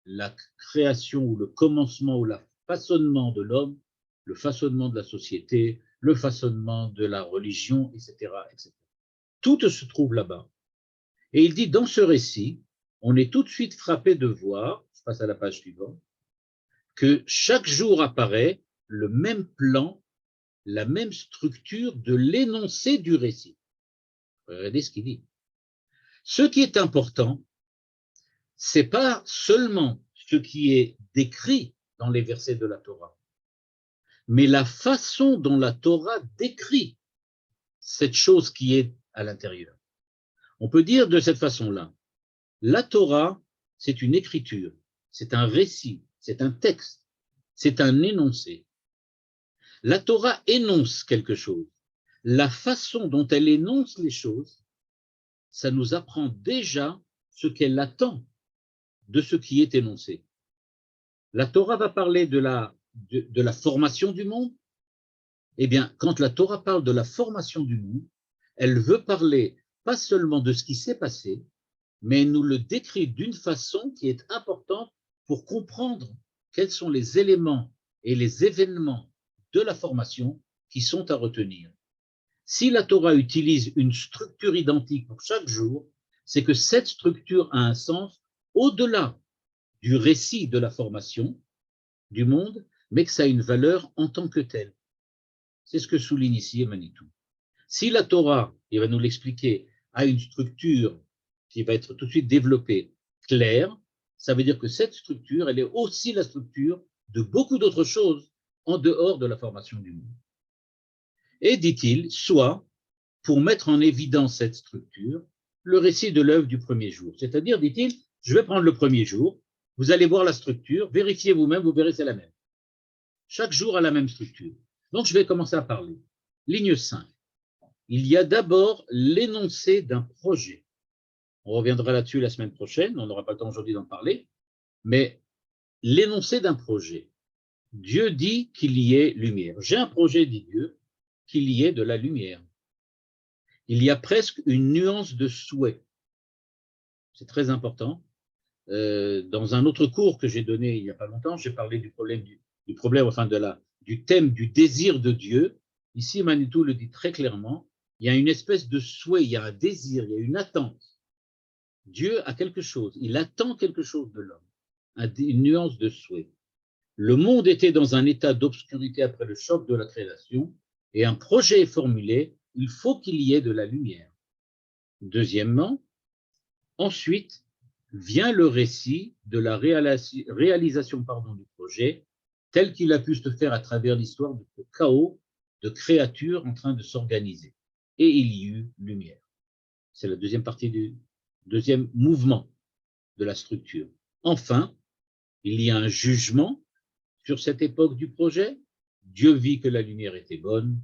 la création ou le commencement ou le façonnement de l'homme, le façonnement de la société, le façonnement de la religion, etc., etc. Tout se trouve là-bas. Et il dit, dans ce récit, on est tout de suite frappé de voir, je passe à la page suivante, que chaque jour apparaît le même plan, la même structure de l'énoncé du récit. Regardez ce qu'il dit. Ce qui est important, c'est pas seulement ce qui est décrit dans les versets de la Torah, mais la façon dont la Torah décrit cette chose qui est à l'intérieur. On peut dire de cette façon-là, la Torah, c'est une écriture, c'est un récit, c'est un texte, c'est un énoncé. La Torah énonce quelque chose. La façon dont elle énonce les choses, ça nous apprend déjà ce qu'elle attend de ce qui est énoncé. La Torah va parler de la formation du monde. Eh bien, quand la Torah parle de la formation du monde, elle veut parler pas seulement de ce qui s'est passé, mais elle nous le décrit d'une façon qui est importante pour comprendre quels sont les éléments et les événements de la formation qui sont à retenir. Si la Torah utilise une structure identique pour chaque jour, c'est que cette structure a un sens au-delà du récit de la formation du monde, mais que ça a une valeur en tant que telle. C'est ce que souligne ici Manitou. Si la Torah, il va nous l'expliquer, a une structure qui va être tout de suite développée, claire, ça veut dire que cette structure, elle est aussi la structure de beaucoup d'autres choses en dehors de la formation du monde. Et, dit-il, soit, pour mettre en évidence cette structure, le récit de l'œuvre du premier jour. C'est-à-dire, dit-il, je vais prendre le premier jour, Vous allez voir la structure, vérifiez vous-même, vous verrez c'est la même. Chaque jour a la même structure. Donc, je vais commencer à parler. Ligne 5. Il y a d'abord l'énoncé d'un projet. On reviendra là-dessus la semaine prochaine, on n'aura pas le temps aujourd'hui d'en parler, mais l'énoncé d'un projet. Dieu dit qu'il y ait lumière. J'ai un projet, dit Dieu, qu'il y ait de la lumière. Il y a presque une nuance de souhait. C'est très important. Dans un autre cours que j'ai donné il n'y a pas longtemps, j'ai parlé du problème, enfin du thème du désir de Dieu. Ici, Manitou le dit très clairement, il y a une espèce de souhait, il y a un désir, il y a une attente. Dieu a quelque chose, il attend quelque chose de l'homme, une nuance de souhait. Le monde était dans un état d'obscurité après le choc de la création, et un projet est formulé, il faut qu'il y ait de la lumière. Deuxièmement, ensuite, vient le récit de la réalisation du projet, tel qu'il a pu se faire à travers l'histoire de ce chaos de créatures en train de s'organiser. Et il y eut lumière. C'est la deuxième partie du deuxième mouvement de la structure. Enfin, il y a un jugement sur cette époque du projet. Dieu vit que la lumière était bonne,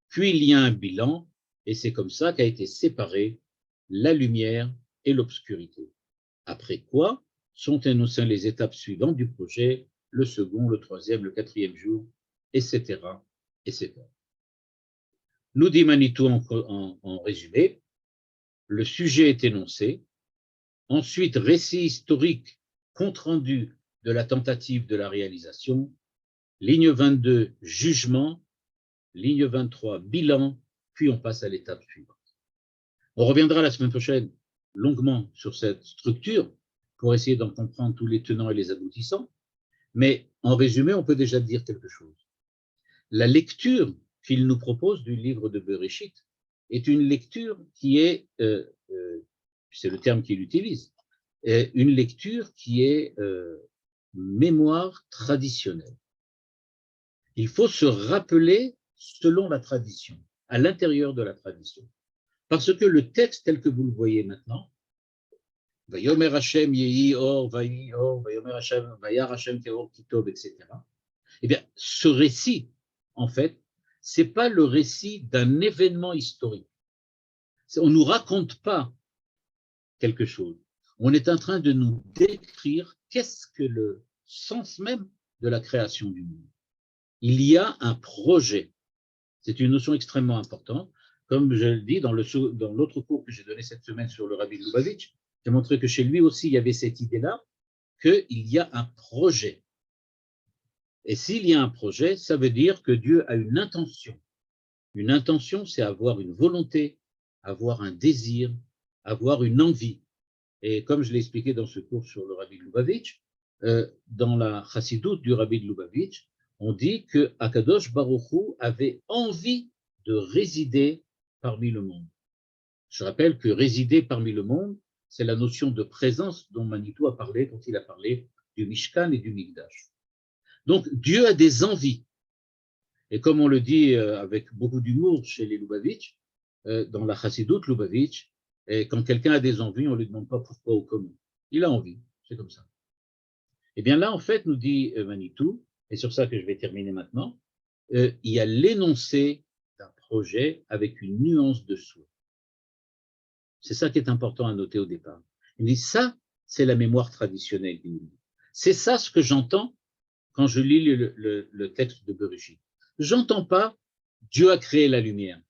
puis il y a un bilan, et c'est comme ça qu'a été séparée la lumière et l'obscurité. Après quoi sont énoncées les étapes suivantes du projet, le second, le troisième, le quatrième jour, etc. etc. Nous dit Manitou en résumé, le sujet est énoncé, ensuite récit historique, compte rendu de la tentative de la réalisation, ligne 22, jugement, ligne 23, bilan, puis on passe à l'étape suivante. On reviendra la semaine prochaine longuement sur cette structure pour essayer d'en comprendre tous les tenants et les aboutissants, mais en résumé, on peut déjà dire quelque chose. La lecture qu'il nous propose du livre de Bereshit est une lecture qui est, c'est le terme qu'il utilise, une lecture qui est mémoire traditionnelle. Il faut se rappeler selon la tradition, à l'intérieur de la tradition. Parce que le texte tel que vous le voyez maintenant, Vayomer Hashem yehi or, vayi or, Vayomer Hashem, vayar Hashem teor kitov, etc. Eh bien, ce récit, en fait, c'est pas le récit d'un événement historique. On ne nous raconte pas quelque chose. On est en train de nous décrire qu'est-ce que le sens même de la création du monde. Il y a un projet. C'est une notion extrêmement importante. Comme je le dis dans l'autre cours que j'ai donné cette semaine sur le Rabbi de Lubavitch, j'ai montré que chez lui aussi, il y avait cette idée-là qu'il y a un projet. Et s'il y a un projet, ça veut dire que Dieu a une intention. Une intention, c'est avoir une volonté, avoir un désir, avoir une envie. Et comme je l'ai expliqué dans ce cours sur le Rabbi de Lubavitch, dans la chassidoute du Rabbi de Lubavitch, on dit que Akadosh Baruch Hu avait envie de résider parmi le monde. Je rappelle que résider parmi le monde, c'est la notion de présence dont Manitou a parlé quand il a parlé du Mishkan et du Mikdash. Donc Dieu a des envies. Et comme on le dit avec beaucoup d'humour chez les Lubavitch, dans la chassidoute Lubavitch, et quand quelqu'un a des envies, on ne lui demande pas pourquoi ou comment. Il a envie, c'est comme ça. Et bien là, en fait, nous dit Manitou, et sur ça que je vais terminer maintenant, il y a l'énoncé d'un projet avec une nuance de souhait. C'est ça qui est important à noter au départ. Il dit ça, c'est la mémoire traditionnelle. C'est ça ce que j'entends quand je lis le texte de Bereshit. J'entends pas Dieu a créé la lumière.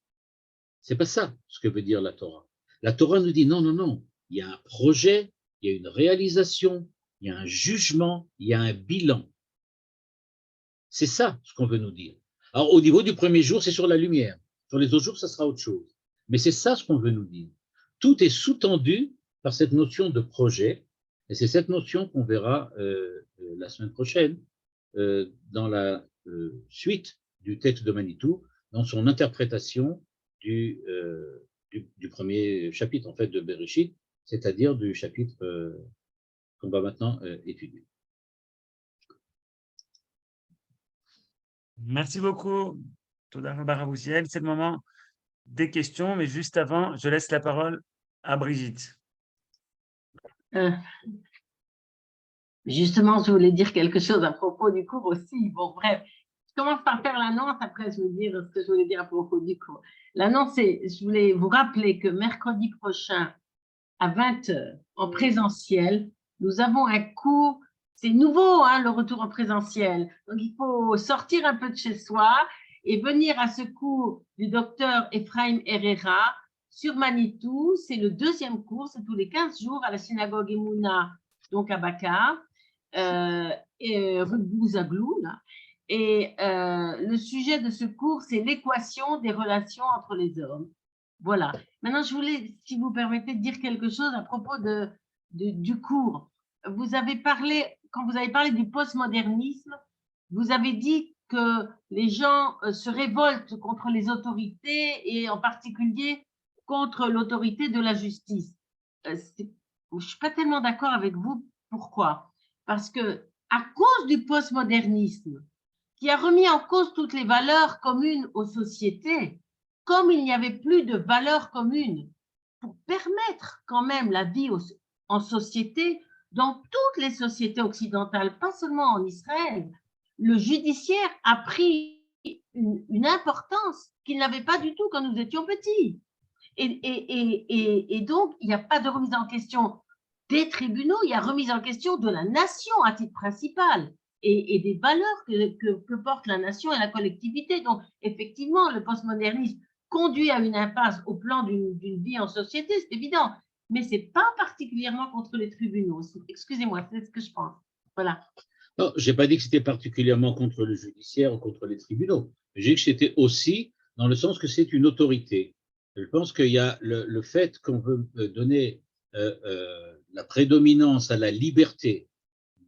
C'est pas ça ce que veut dire la Torah. La Torah nous dit non, non, non. Il y a un projet, il y a une réalisation, il y a un jugement, il y a un bilan. C'est ça ce qu'on veut nous dire. Alors au niveau du premier jour, c'est sur la lumière. Sur les autres jours, ça sera autre chose. Mais c'est ça ce qu'on veut nous dire. Tout est sous-tendu par cette notion de projet, et c'est cette notion qu'on verra la semaine prochaine dans la suite du texte de Manitou, dans son interprétation du premier chapitre en fait de Bereshit, c'est-à-dire du chapitre qu'on va maintenant étudier. Merci beaucoup, Toda Rabba Ravouziel. C'est le moment des questions, mais juste avant, je laisse la parole à Brigitte. Justement, je voulais dire quelque chose à propos du cours aussi. Bon, bref, je commence par faire l'annonce, après je vais dire ce que je voulais dire à propos du cours. L'annonce, c'est, je voulais vous rappeler que mercredi prochain, à 20 h, en présentiel, nous avons un cours. C'est nouveau, hein, le retour en présentiel. Donc, il faut sortir un peu de chez soi et venir à ce cours du docteur Ephraim Herrera sur Manitou. C'est le deuxième cours, c'est tous les 15 jours à la synagogue Emouna, donc à Bakar, rue Bouzaglou, là. Et le sujet de ce cours, c'est l'équation des relations entre les hommes. Voilà. Maintenant, je voulais, si vous permettez, dire quelque chose à propos du cours. Vous avez parlé, quand vous avez parlé du postmodernisme, vous avez dit que les gens se révoltent contre les autorités et en particulier contre l'autorité de la justice. Je ne suis pas tellement d'accord avec vous. Pourquoi? Parce que à cause du postmodernisme, qui a remis en cause toutes les valeurs communes aux sociétés, comme il n'y avait plus de valeurs communes pour permettre quand même la vie en société, dans toutes les sociétés occidentales, pas seulement en Israël, le judiciaire a pris une importance qu'il n'avait pas du tout quand nous étions petits. Et donc, il n'y a pas de remise en question des tribunaux, il y a remise en question de la nation à titre principal et des valeurs que porte la nation et la collectivité. Donc, effectivement, le postmodernisme conduit à une impasse au plan d'une vie en société, c'est évident, mais ce n'est pas particulièrement contre les tribunaux. Excusez-moi, c'est ce que je pense. Voilà. Non, je n'ai pas dit que c'était particulièrement contre le judiciaire ou contre les tribunaux. J'ai dit que c'était aussi dans le sens que c'est une autorité. Je pense qu'il y a le fait qu'on veut donner la prédominance à la liberté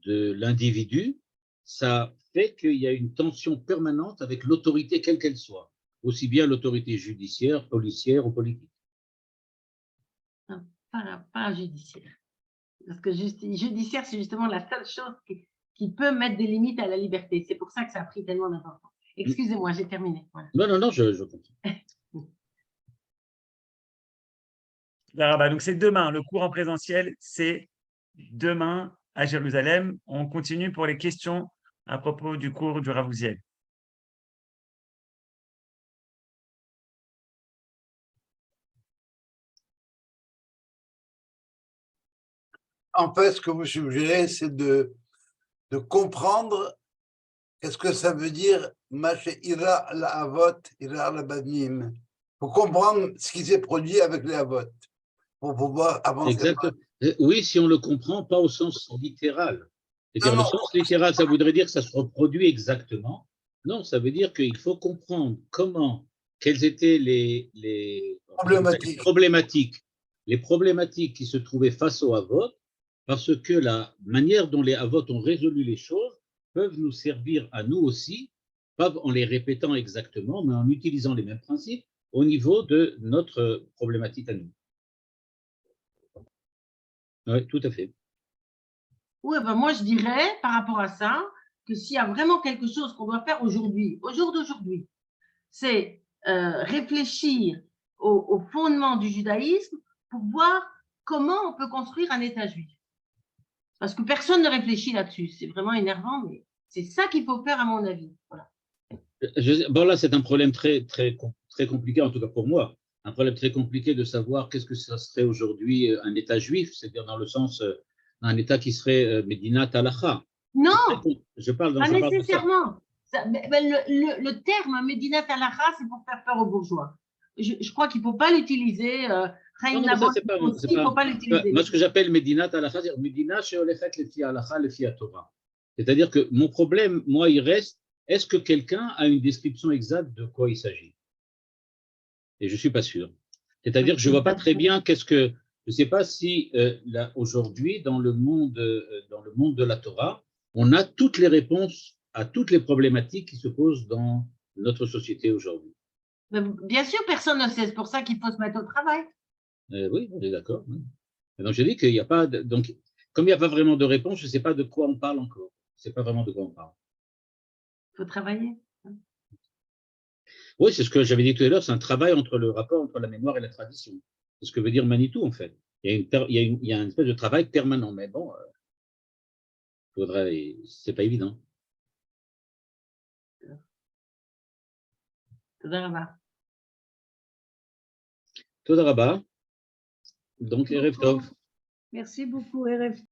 de l'individu, ça fait qu'il y a une tension permanente avec l'autorité quelle qu'elle soit, aussi bien l'autorité judiciaire, policière ou politique. Non, pas judiciaire. Parce que judiciaire, c'est justement la seule chose qui peut mettre des limites à la liberté. C'est pour ça que ça a pris tellement d'importance. Excusez-moi, j'ai terminé. Voilà. Non, je comprends. Donc, c'est demain. Le cours en présentiel, c'est demain à Jérusalem. On continue pour les questions à propos du cours du Rav Uziel. En fait, ce que vous suggérez, c'est de comprendre qu'est-ce que ça veut dire Maché Ira la Avot, Ira la Banim. Pour comprendre ce qui s'est produit avec les Avot, pour pouvoir avancer. Exactement. Oui, si on le comprend, pas au sens littéral. C'est-à-dire, le sens littéral, ça voudrait dire que ça se reproduit exactement. Non, ça veut dire qu'il faut comprendre quelles étaient les problématiques qui se trouvaient face aux Avot, parce que la manière dont les Avot ont résolu les choses peuvent nous servir à nous aussi, pas en les répétant exactement, mais en utilisant les mêmes principes au niveau de notre problématique à nous. Oui, tout à fait. Oui, ben moi je dirais par rapport à ça que s'il y a vraiment quelque chose qu'on doit faire aujourd'hui, au jour d'aujourd'hui, c'est réfléchir au fondement du judaïsme pour voir comment on peut construire un État juif. Parce que personne ne réfléchit là-dessus. C'est vraiment énervant, mais c'est ça qu'il faut faire à mon avis. Voilà. Bon, là, c'est un problème très compliqué, en tout cas pour moi. Un problème très compliqué de savoir qu'est-ce que ça serait aujourd'hui un État juif, c'est-à-dire dans le sens d'un État qui serait Medinat Halacha. Non, je parle pas nécessairement. Le terme Medinat Halacha, c'est pour faire peur aux bourgeois. Je crois qu'il ne faut pas l'utiliser. Il ne faut pas l'utiliser. Moi, ce que j'appelle Medinat Halacha, c'est Medina she'olechet lefi Halacha lefi Torah. C'est-à-dire que mon problème, moi, il reste, est-ce que quelqu'un a une description exacte de quoi il s'agit? Et je ne suis pas sûr. C'est-à-dire que je ne vois pas très bien je ne sais pas si aujourd'hui, dans le monde de la Torah, on a toutes les réponses à toutes les problématiques qui se posent dans notre société aujourd'hui. Bien sûr, personne ne sait. C'est pour ça qu'il faut se mettre au travail. Oui, on est d'accord. Oui. Donc, je dis qu'il n'y a pas donc, comme il n'y a pas vraiment de réponse, je ne sais pas de quoi on parle encore. Je ne sais pas vraiment de quoi on parle. Il faut travailler. Oui, c'est ce que j'avais dit tout à l'heure, c'est un travail entre le rapport entre la mémoire et la tradition. C'est ce que veut dire Manitou, en fait. Il y a une espèce de travail permanent, mais bon, C'est pas évident. תודה רבה. Toda Rabba. Donc, Erev Tov. Merci beaucoup, Erev